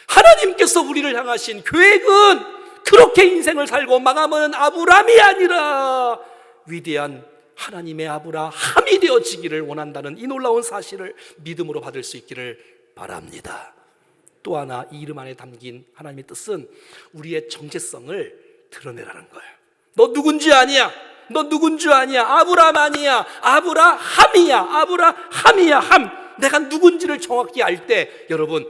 하나님께서 우리를 향하신 계획은 그렇게 인생을 살고 망하면 아브라함이 아니라 위대한 하나님의 아브라함이 되어지기를 원한다는 이 놀라운 사실을 믿음으로 받을 수 있기를 바랍니다. 또 하나, 이 이름 안에 담긴 하나님의 뜻은 우리의 정체성을 드러내라는 거예요. 너 누군지 아니야. 너 누군지 아니야. 아브라함 아니야. 아브라함이야. 내가 누군지를 정확히 알 때, 여러분,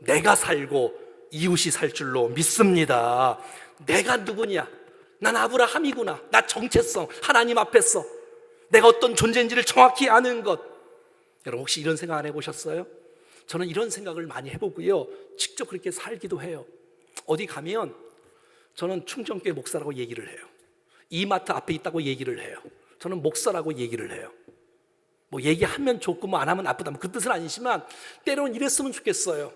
내가 살고 이웃이 살 줄로 믿습니다. 내가 누구냐? 난 아브라함이구나. 나 정체성, 하나님 앞에서 내가 어떤 존재인지를 정확히 아는 것. 여러분, 혹시 이런 생각 안 해보셨어요? 저는 이런 생각을 많이 해보고요, 직접 그렇게 살기도 해요. 어디 가면 저는 충정교회 목사라고 얘기를 해요. 이마트 앞에 있다고 얘기를 해요. 저는 목사라고 얘기를 해요. 뭐 얘기하면 좋고 뭐 안 하면 나쁘다, 그 뜻은 아니지만 때로는 이랬으면 좋겠어요.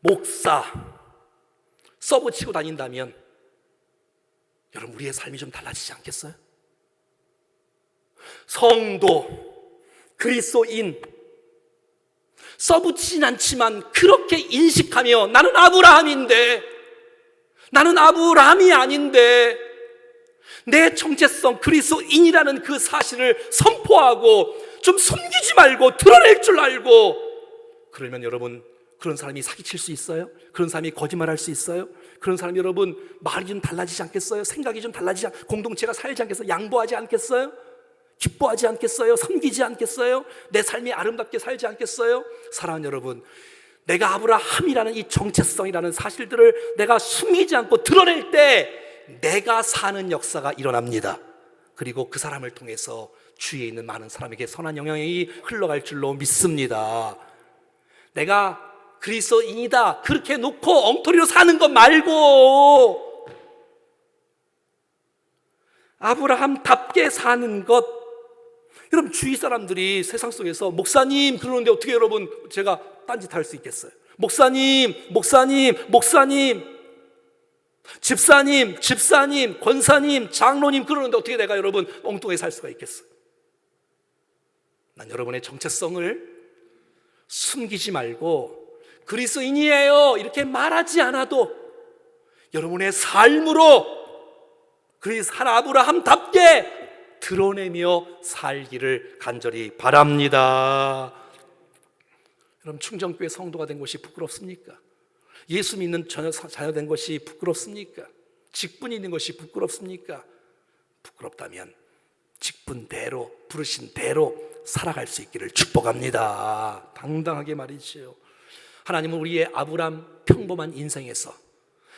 목사 서브 치고 다닌다면 여러분, 우리의 삶이 좀 달라지지 않겠어요? 성도, 그리스도인, 써붙이진 않지만 그렇게 인식하며 나는 아브라함인데, 나는 아브라함이 아닌데 내 정체성 그리스도인이라는 그 사실을 선포하고 좀 숨기지 말고 드러낼 줄 알고, 그러면 여러분, 그런 사람이 사기칠 수 있어요? 그런 사람이 거짓말할 수 있어요? 그런 사람이 여러분 말이 좀 달라지지 않겠어요? 생각이 좀 달라지지 공동체가 살지 않겠어요? 양보하지 않겠어요? 기뻐하지 않겠어요? 섬기지 않겠어요? 내 삶이 아름답게 살지 않겠어요? 사랑하는 여러분, 내가 아브라함이라는 이 정체성이라는 사실들을 내가 숨기지 않고 드러낼 때 내가 사는 역사가 일어납니다. 그리고 그 사람을 통해서 주위에 있는 많은 사람에게 선한 영향이 흘러갈 줄로 믿습니다. 내가 그리스도인이다 그렇게 놓고 엉터리로 사는 것 말고 아브라함답게 사는 것. 여러분, 주위 사람들이 세상 속에서 목사님 그러는데 어떻게 여러분 제가 딴짓할 수 있겠어요? 목사님, 집사님, 권사님, 장로님 그러는데 어떻게 내가 여러분 엉뚱하게 살 수가 있겠어요? 난 여러분의 정체성을 숨기지 말고 그리스도인이에요 이렇게 말하지 않아도 여러분의 삶으로 그리스도 아브라함답게 드러내며 살기를 간절히 바랍니다. 여러분, 충정교회 성도가 된 것이 부끄럽습니까? 예수 믿는 자녀 된 것이 부끄럽습니까? 직분이 있는 것이 부끄럽습니까? 부끄럽다면 직분대로, 부르신 대로 살아갈 수 있기를 축복합니다. 당당하게 말이지요. 하나님은 우리의 아브라함 평범한 인생에서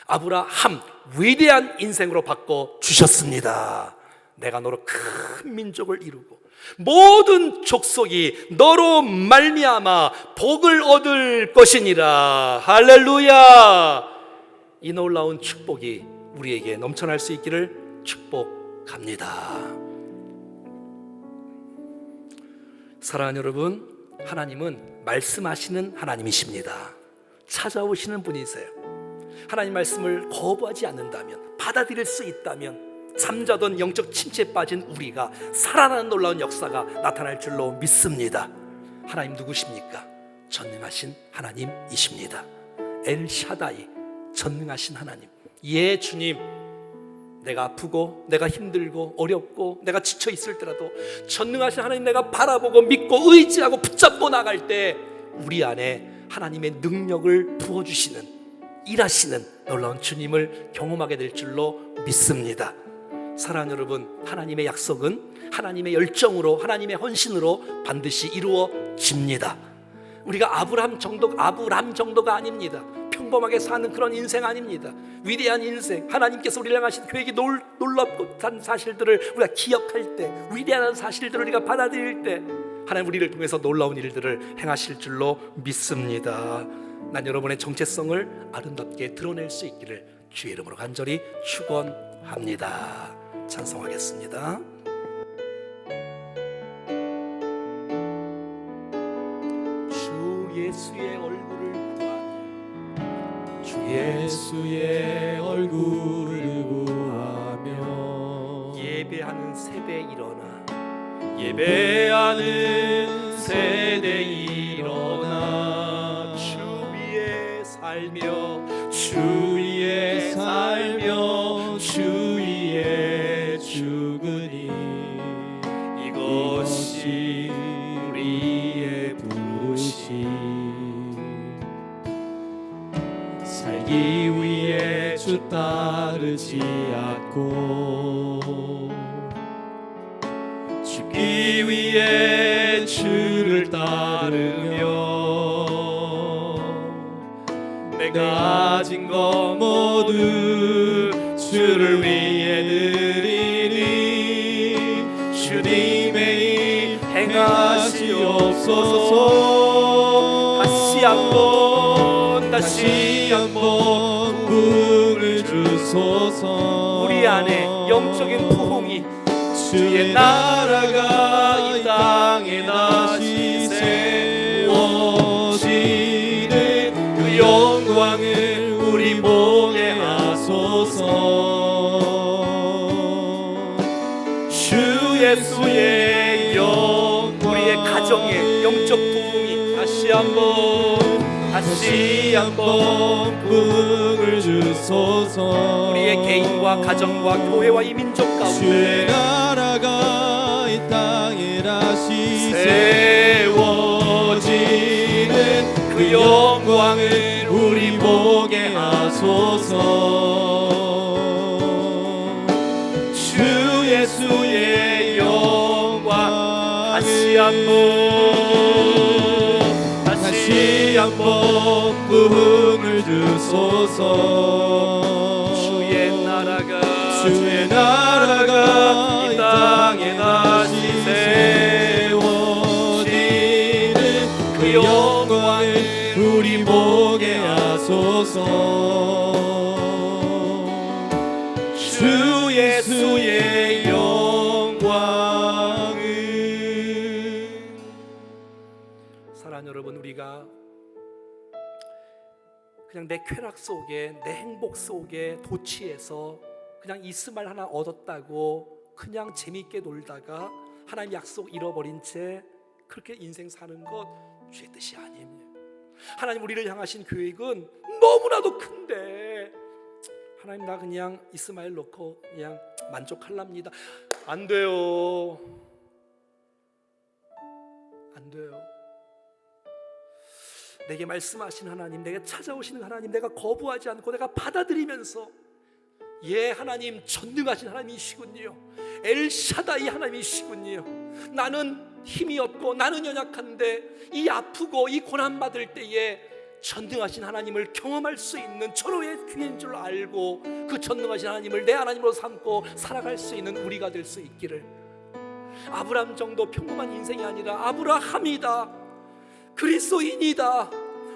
아브라함 위대한 인생으로 바꿔 주셨습니다. 내가 너로 큰 민족을 이루고 모든 족속이 너로 말미암아 복을 얻을 것이니라. 할렐루야. 이 놀라운 축복이 우리에게 넘쳐날 수 있기를 축복합니다. 사랑하는 여러분, 하나님은 말씀하시는 하나님이십니다. 찾아오시는 분이세요. 하나님 말씀을 거부하지 않는다면, 받아들일 수 있다면 잠자던 영적 침체에 빠진 우리가 살아나는 놀라운 역사가 나타날 줄로 믿습니다. 하나님 누구십니까? 전능하신 하나님이십니다. 엘샤다이, 전능하신 하나님. 예, 주님, 내가 아프고 내가 힘들고 어렵고 내가 지쳐 있을 때라도 전능하신 하나님 내가 바라보고 믿고 의지하고 붙잡고 나갈 때 우리 안에 하나님의 능력을 부어주시는, 일하시는 놀라운 주님을 경험하게 될 줄로 믿습니다. 사랑하는 여러분, 하나님의 약속은 하나님의 열정으로, 하나님의 헌신으로 반드시 이루어집니다. 우리가 아브라함 정도가 아닙니다. 평범하게 사는 그런 인생 아닙니다. 위대한 인생, 하나님께서 우리를 향하신 계획이 놀랍고 단 사실들을 우리가 기억할 때, 위대한 사실들을 우리가 받아들일 때 하나님 우리를 통해서 놀라운 일들을 행하실 줄로 믿습니다. 난 여러분의 정체성을 아름답게 드러낼 수 있기를 주의 이름으로 간절히 축원합니다. 찬송하겠습니다. 주 예수의 얼굴을 구하며, 주 예수의 얼굴을 구하며 예배하는 세대 일어나, 예배하는 세대 일어나 주 위에 살며, 주 위에 살며 주 위에 죽으니 이것이 우리의 부르심. 살기 위해 주 따르지 않고 죽기 위해 주를 따르며 내가 가진 것 모두 주를 위해 드리니 주님의 일 행하시옵소서. 다시 한번 부를 주소서. 우리 안에 영적인 부흥이, 주의 나라가 이 땅에 다시 세워지는 그 영광을 우리 보게 하소서. 주 예수의 영, 우리의 가정의 영적 부흥이 다시 한번 부흥을 주소서. 우리의 개인과 가정과 교회와 이 민족 주의 가운데 나라가 이 땅에 다시 세워지는 그 영광을 우리 보게 하소서. 주 예수의 영광 다시 한번 부흥을 주소서. 주의 나라가 이 땅에 다시 세워지는 그 영광을 우리 보게 하소서. 주 예수의 영광을. 사랑하는 여러분, 우리가 그냥 내 쾌락 속에, 내 행복 속에 도취해서 그냥 이스마엘 하나 얻었다고 그냥 재미있게 놀다가 하나님 약속 잃어버린 채 그렇게 인생 사는 것 주의 뜻이 아닙니다. 하나님 우리를 향하신 계획은 너무나도 큰데, 하나님 나 그냥 이스마엘 놓고 그냥 만족할랍니다. 안 돼요. 안 돼요. 내게 말씀하신 하나님, 내게 찾아오시는 하나님, 내가 거부하지 않고 내가 받아들이면서, 예, 하나님 전능하신 하나님이시군요. 엘샤다이 하나님이시군요. 나는 힘이 없고 나는 연약한데 이 아프고 이 고난받을 때에 전능하신 하나님을 경험할 수 있는 절호의 기회인 줄 알고 그 전능하신 하나님을 내 하나님으로 삼고 살아갈 수 있는 우리가 될 수 있기를. 아브라함 정도 평범한 인생이 아니라 아브라함이다, 그리스도인이다,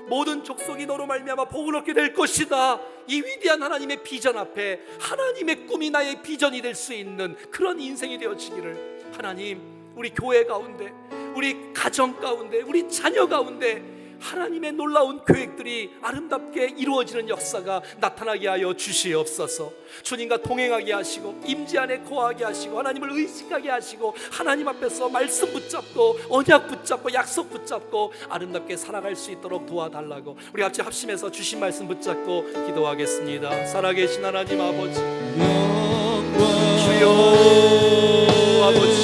모든 족속이 너로 말미암아 복을 얻게 될 것이다, 이 위대한 하나님의 비전 앞에 하나님의 꿈이 나의 비전이 될 수 있는 그런 인생이 되어지기를 하나님, 우리 교회 가운데, 우리 가정 가운데, 우리 자녀 가운데 하나님의 놀라운 계획들이 아름답게 이루어지는 역사가 나타나게 하여 주시옵소서. 주님과 동행하게 하시고 임재 안에 거하게 하시고 하나님을 의식하게 하시고 하나님 앞에서 말씀 붙잡고 언약 붙잡고 약속 붙잡고 아름답게 살아갈 수 있도록 도와달라고 우리 같이 합심해서 주신 말씀 붙잡고 기도하겠습니다. 살아계신 하나님 아버지, 주여 아버지,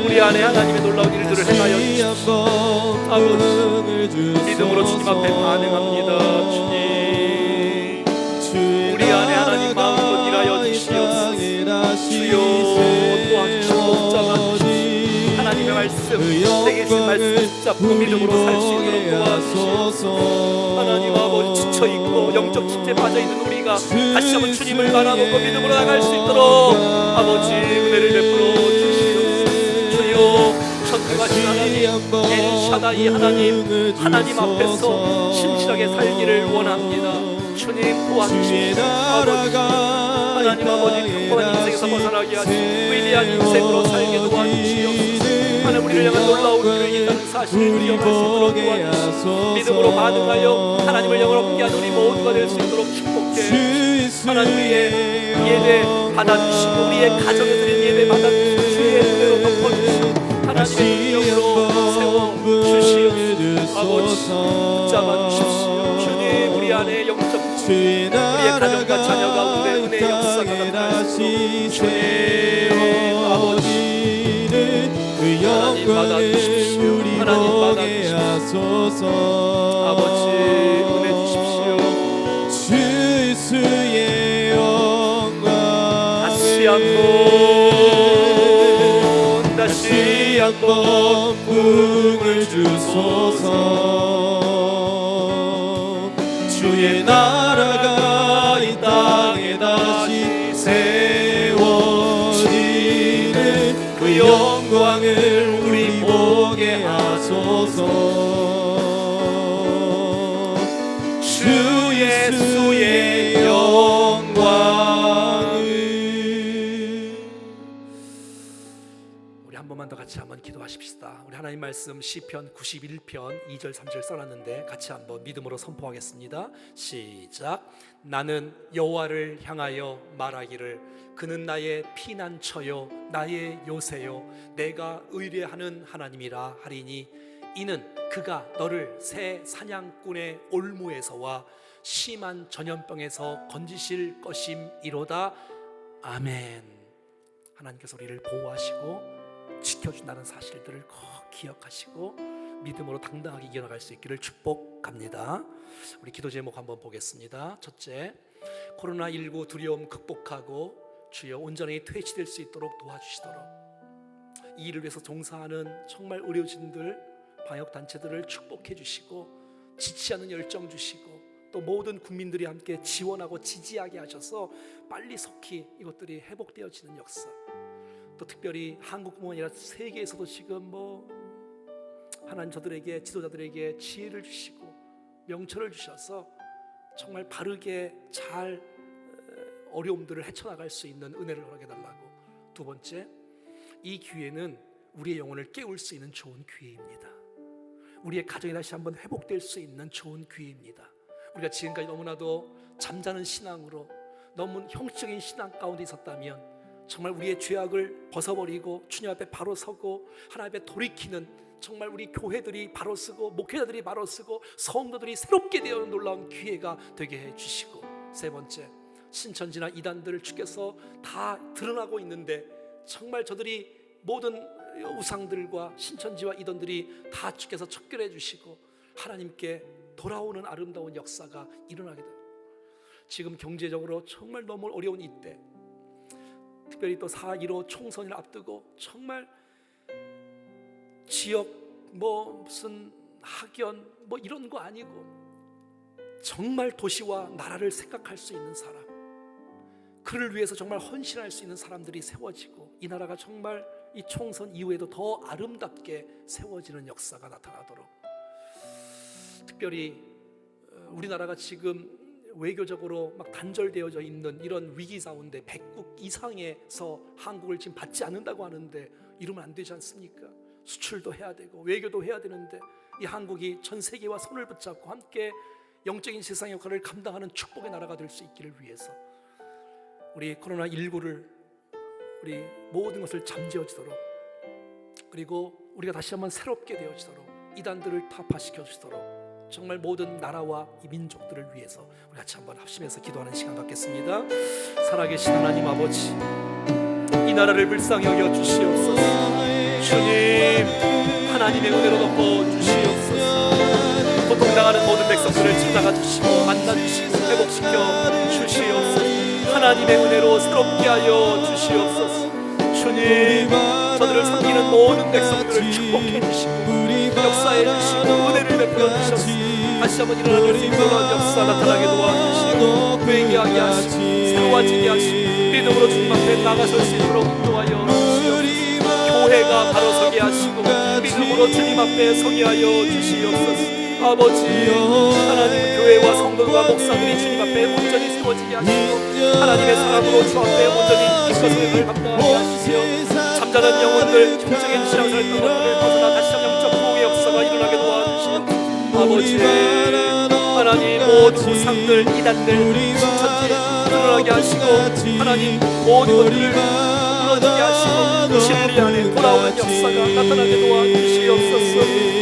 우리 안에 하나님의 놀라운 일들을 행하여 주십시오. 아버지, 믿음으로 주님 앞에 반응합니다. 주님, 우리 안에 하나님 마음껏 일하여 주시옵소서. 주여 도와주시고 붙잡아 주시옵소서. 하나님의 말씀, 내게 주신 말씀 붙잡고 믿음으로 살 수 있도록 도와주시옵소서. 하나님 아버지, 지쳐있고 영적 침체에 빠져있는 우리가 다시 한번 주님을 바라보고 믿음으로 나갈 수 있도록 아버지 은혜를 베풀어 주시옵소서. 주여 전능하신 하나님, 엘샤다이 하나님, 하나님 앞에서 신실하게 살기를 원합니다. 주님 도와주시옵소서. 아버지, 하나님 아버지, 평범한 인생에서 벗어나게 하시고 위대한 인생으로 살게 도와주시옵소서. 하나님 우리를 향한 놀라운 계획이 있다는 사실을 기억할 수 있도록 도와주시옵소서. 믿음으로 반응하여 하나님을 영원롭게 하는 우리 모두가 될 수 있도록 축복해 주시옵소서. 하나님 우리의 예배 받아주시고 우리의 가정에서 예배 받아주시고 주의 은혜로 덮어주시고 하나님의 능력으로 세워주시옵소서. 아버지 붙잡아주십시오. 주님, 우리 안에 영적 우리의 가정과 자녀 가운데 은혜의 역사가 나타나시고 주님 아버지 하나님 받아주십시오. 하나님 받아주십시오. 아버지 은혜 주십시오. 주 예수의 영광 다시 한번 부흥을 주소서. 주의 나라가 이 땅에 다시 세워지는 그 영광을 우리 보게 하소서. 주 예수의 영광을. 우리 한 번만 더 같이 한번 기도하십시다. 우리 하나님 말씀 시편 91편 2절 3절 써놨는데 같이 한번 믿음으로 선포하겠습니다. 시작. 나는 여호와를 향하여 말하기를 그는 나의 피난처요 나의 요새요 내가 의뢰하는 하나님이라 하리니 이는 그가 너를 새 사냥꾼의 올무에서와 심한 전염병에서 건지실 것임이로다. 아멘. 하나님께서 우리를 보호하시고 지켜준다는 사실들을 꼭 기억하시고 믿음으로 당당하게 이겨나갈 수 있기를 축복합니다. 우리 기도 제목 한번 보겠습니다. 첫째, 코로나19 두려움 극복하고 주여 온전히 퇴치될 수 있도록 도와주시도록, 이 일을 위해서 종사하는 정말 의료진들, 방역단체들을 축복해 주시고 지치 않는 열정 주시고 또 모든 국민들이 함께 지원하고 지지하게 하셔서 빨리 속히 이것들이 회복되어지는 역사, 또 특별히 한국뿐만 아니라 세계에서도 지금 하나님 저들에게, 지도자들에게 지혜를 주시고 명철을 주셔서 정말 바르게 잘 어려움들을 헤쳐나갈 수 있는 은혜를 허락해 달라고. 두 번째, 이 기회는 우리의 영혼을 깨울 수 있는 좋은 기회입니다. 우리의 가정이 다시 한번 회복될 수 있는 좋은 기회입니다. 우리가 지금까지 너무나도 잠자는 신앙으로 너무 형식적인 신앙 가운데 있었다면 정말 우리의 죄악을 벗어버리고 주님 앞에 바로 서고 하나님 앞에 돌이키는, 정말 우리 교회들이 바로 서고 목회자들이 바로 서고 성도들이 새롭게 되어 놀라운 기회가 되게 해주시고, 세 번째, 신천지나 이단들을 주께서 다 드러나고 있는데 정말 저들이 모든 우상들과 신천지와 이단들이 다 주께서 척결해 주시고 하나님께 돌아오는 아름다운 역사가 일어나게 돼요. 지금 경제적으로 정말 너무 어려운 이때, 특별히 또 4.15 총선을 앞두고 정말 지역 무슨 학연 이런 거 아니고 정말 도시와 나라를 생각할 수 있는 사람, 그를 위해서 정말 헌신할 수 있는 사람들이 세워지고 이 나라가 정말 이 총선 이후에도 더 아름답게 세워지는 역사가 나타나도록, 특별히 우리나라가 지금 외교적으로 막 단절되어져 있는 이런 위기 가운데 100국 이상에서 한국을 지금 받지 않는다고 하는데 이러면 안 되지 않습니까? 수출도 해야 되고 외교도 해야 되는데 이 한국이 전 세계와 손을 붙잡고 함께 영적인 세상의 역할을 감당하는 축복의 나라가 될 수 있기를 위해서 우리 코로나19를 우리 모든 것을 잠재워지도록, 그리고 우리가 다시 한번 새롭게 되어지도록, 이단들을 타파시켜 주시도록 정말 모든 나라와 이 민족들을 위해서 우리 같이 한번 합심해서 기도하는 시간 갖겠습니다. 살아계신 하나님 아버지, 이 나라를 불쌍히 여겨 주시옵소서. 주님, 하나님의 은혜로 덮어 주시옵소서. 고통당하는 모든 백성들을 찾아가 주시고 만나 주시고 회복시켜 주시옵소서. 하나님의 은혜로 새롭게 하여 주시옵소서. 주님, 저들을 섬기는 모든 백성들을 축복해 주시고 역사해 주시고 은혜를 베풀어 주셔서 다시 한번 일어나는 수 있도록 역사 나타나게 도와주시고 회개하게 하시고 새로워지게 하시고 믿음으로 주님 앞에 나가설 수 있도록 인도하여 주시옵소서. 교회가 바로 서게 하시고 믿음으로 주님 앞에 서게 하여 주시옵소서. 아버지 하나님, 교회와 성도들과 목사들이 주님 앞에 온전히 세워지게 하시고 하나님의 사랑으로 주 앞에 온전히 이끌어서를 감당하게 하시며 잠자는 영혼들, 정적인 신앙생활 했던 것들을 벗어나 다시 한번 영적 부흥의 역사가 일어나게 도와주시옵소서. 아버지 하나님, 모든 우상들, 이단들, 신천지 드러나게 하시고 하나님 모든 것들을 무너지게 하시고 진리 안에 돌아오는 역사가 나타나게 도와주시옵소서.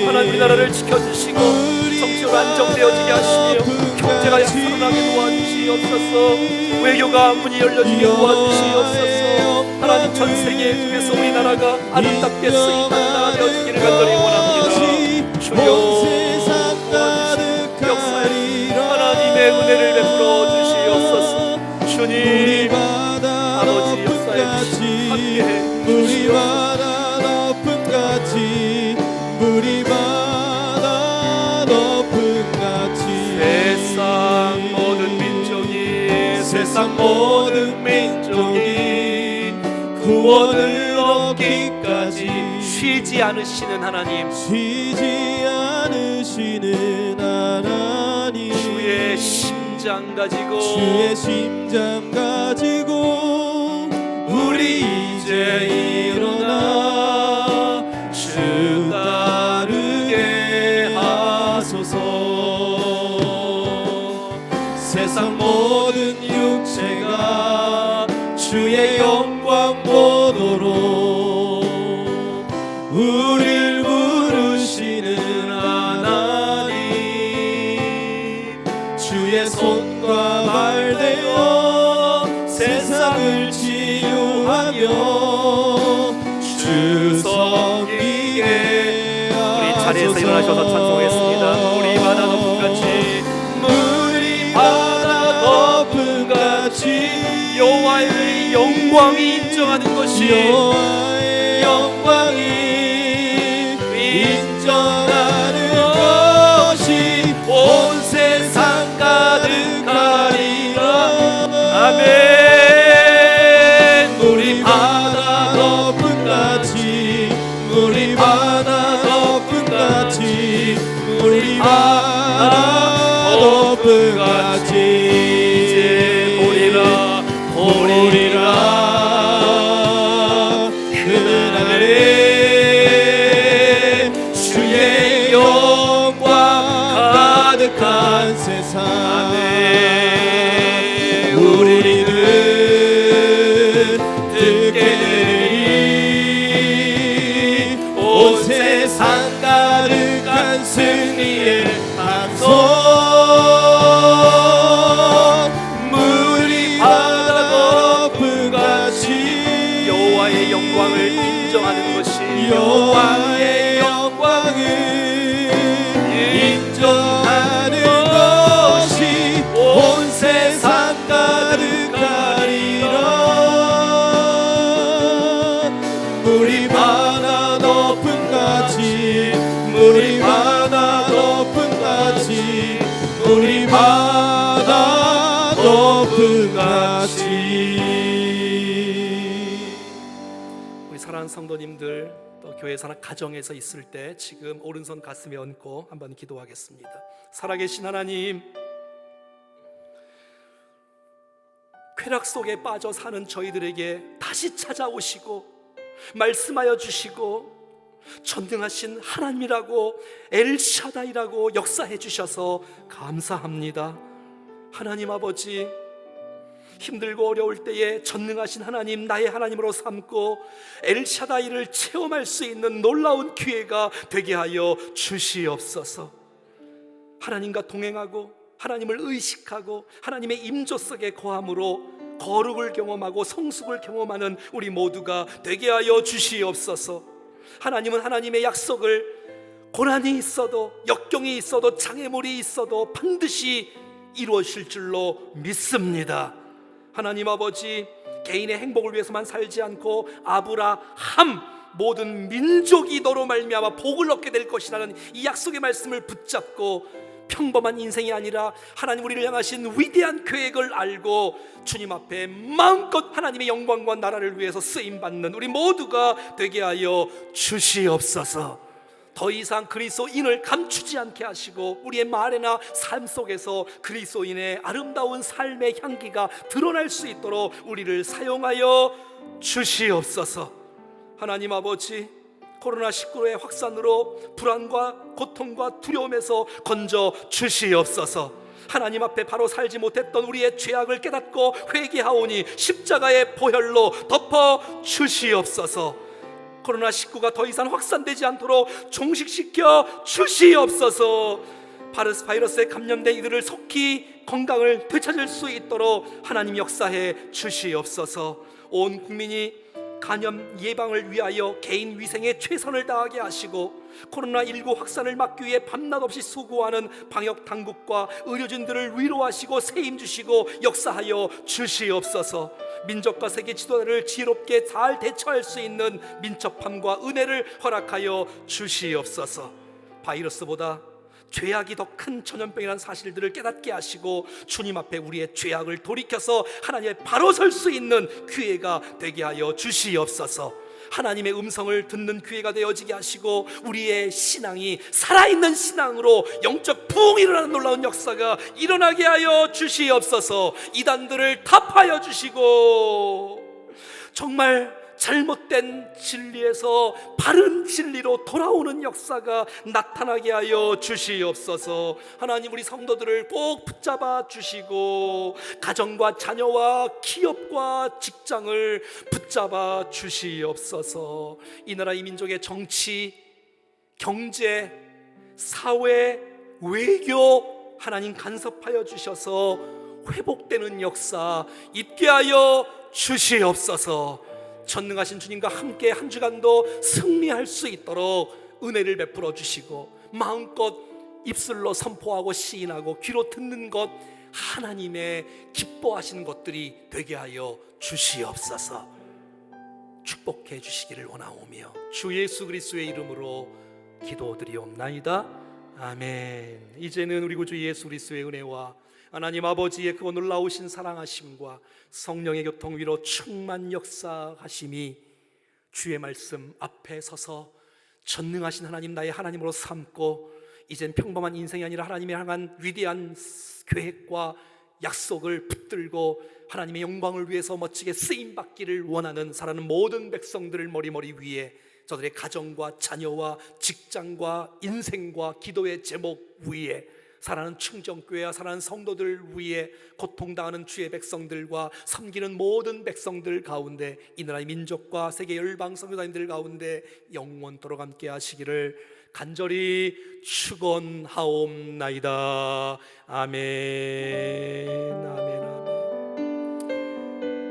하나님, 우리나라를 지켜주시고 정치로 안정되어지게 하시며 경제가 살아나게 도와주시옵소서. 외교가 문이 열려지게 도와주시옵소서. 하나님, 전 세계 중에서 우리나라가 아름답게 쓰임받는 나라 되어지기를 간절히 원합니다. 주여 역사에 하나님의 은혜를 베풀어 주시옵소서. 주님, 아버지 역사에 함께해 주시옵소서. 세상 모든 민족이 구원을 얻기까지 쉬지 않으시는 하나님, 쉬지 않으시는 하나님, 주의 심장 가지고 우리 이제 일어나 주 따르게 하소서. 세상 모든 육체가 주의 영광 보도록 우릴 부르시는 주의 손과 발 되어 세상을 치유하며 주 섬기게 우리 자리에서 일어나셔서 찬송하겠습니다. 우리 바다 덮음같이 물이 바다 덮음같이 여호와의 영광이 인정하는 것이 여호와의 영광이 인정하는 것이 온 세상 가득하리라. 아멘. 물이 바다 덮음같이 물이 바다 덮음같이 물이 바다 덮음같이 이제 보리라 보리라 그날에 주의 영광 가득한 세상. 아멘. 우리는 듣게 되리 온 세상 가득한 승리의 방송. 물이 바다 덮음같이 여호와의 영광을 인정하는 것이 여호와의 영광을 인정하는 것이 온 세상 가득하리라. 물이 바다 덮음같이 물이 바다 덮음같이 물이 바다 덮음같이. 우리 사랑하는 성도님들, 또 교회 사나 가정에서 있을 때 지금 오른손 가슴에 얹고 한번 기도하겠습니다. 살아계신 하나님, 쾌락 속에 빠져 사는 저희들에게 다시 찾아오시고 말씀하여 주시고 전능하신 하나님이라고 엘샤다이라고 역사해 주셔서 감사합니다. 하나님 아버지, 힘들고 어려울 때에 전능하신 하나님 나의 하나님으로 삼고 엘샤다이를 체험할 수 있는 놀라운 기회가 되게 하여 주시옵소서. 하나님과 동행하고 하나님을 의식하고 하나님의 임조 속에 거함으로 거룩을 경험하고 성숙을 경험하는 우리 모두가 되게 하여 주시옵소서. 하나님은 하나님의 약속을 고난이 있어도 역경이 있어도 장애물이 있어도 반드시 이루어질 줄로 믿습니다. 하나님 아버지, 개인의 행복을 위해서만 살지 않고 아브라함 모든 민족이 너로 말미암아 복을 얻게 될 것이라는 이 약속의 말씀을 붙잡고 평범한 인생이 아니라 하나님 우리를 향하신 위대한 계획을 알고 주님 앞에 마음껏 하나님의 영광과 나라를 위해서 쓰임받는 우리 모두가 되게 하여 주시옵소서. 더 이상 그리스도인을 감추지 않게 하시고 우리의 말이나 삶 속에서 그리스도인의 아름다운 삶의 향기가 드러날 수 있도록 우리를 사용하여 주시옵소서. 하나님 아버지, 코로나19의 확산으로 불안과 고통과 두려움에서 건져 주시옵소서. 하나님 앞에 바로 살지 못했던 우리의 죄악을 깨닫고 회개하오니 십자가의 보혈로 덮어 주시옵소서. 코로나19가 더 이상 확산되지 않도록 종식시켜 주시옵소서. 바이러스에 감염된 이들을 속히 건강을 되찾을 수 있도록 하나님 역사해 주시옵소서. 온 국민이 간염 예방을 위하여 개인 위생에 최선을 다하게 하시고 코로나19 확산을 막기 위해 밤낮 없이 수고하는 방역 당국과 의료진들을 위로하시고 세임 주시고 역사하여 주시옵소서. 민족과 세계 지도자를 지혜롭게 잘 대처할 수 있는 민첩함과 은혜를 허락하여 주시옵소서. 바이러스보다 죄악이 더 큰 전염병이라는 사실들을 깨닫게 하시고 주님 앞에 우리의 죄악을 돌이켜서 하나님의 바로 설 수 있는 기회가 되게 하여 주시옵소서. 하나님의 음성을 듣는 기회가 되어지게 하시고 우리의 신앙이 살아있는 신앙으로 영적 부흥이 일어나는 놀라운 역사가 일어나게 하여 주시옵소서. 이단들을 타파하여 주시고 정말 잘못된 진리에서 바른 진리로 돌아오는 역사가 나타나게 하여 주시옵소서. 하나님, 우리 성도들을 꼭 붙잡아 주시고 가정과 자녀와 기업과 직장을 붙잡아 주시옵소서. 이 나라 이 민족의 정치, 경제, 사회, 외교, 하나님 간섭하여 주셔서 회복되는 역사 있게 하여 주시옵소서. 전능하신 주님과 함께 한 주간도 승리할 수 있도록 은혜를 베풀어 주시고, 마음껏 입술로 선포하고 시인하고 귀로 듣는 것, 하나님의 기뻐하시는 것들이 되게 하여 주시옵소서. 축복해 주시기를 원하오며 주 예수 그리스도의 이름으로 기도드리옵나이다. 아멘. 이제는 우리 구주 예수 그리스도의 은혜와 하나님 아버지의 그 놀라우신 사랑하심과 성령의 교통 위로 충만 역사하심이 주의 말씀 앞에 서서 전능하신 하나님 나의 하나님으로 삼고, 이젠 평범한 인생이 아니라 하나님의 향한 위대한 계획과 약속을 붙들고 하나님의 영광을 위해서 멋지게 쓰임받기를 원하는 살아가는 모든 백성들을 머리머리 위에, 저들의 가정과 자녀와 직장과 인생과 기도의 제목 위에, 살아가는 충정교회와 살아가는 성도들 위에, 고통당하는 주의 백성들과 섬기는 모든 백성들 가운데, 이 나라의 민족과 세계 열방 선교사님들 가운데 영원토록 함께 하시기를 간절히 축원하옵나이다. 아멘. 아멘. 아멘.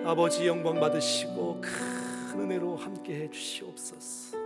아버지 영광 받으시고 큰 은혜로 함께 해 주시옵소서.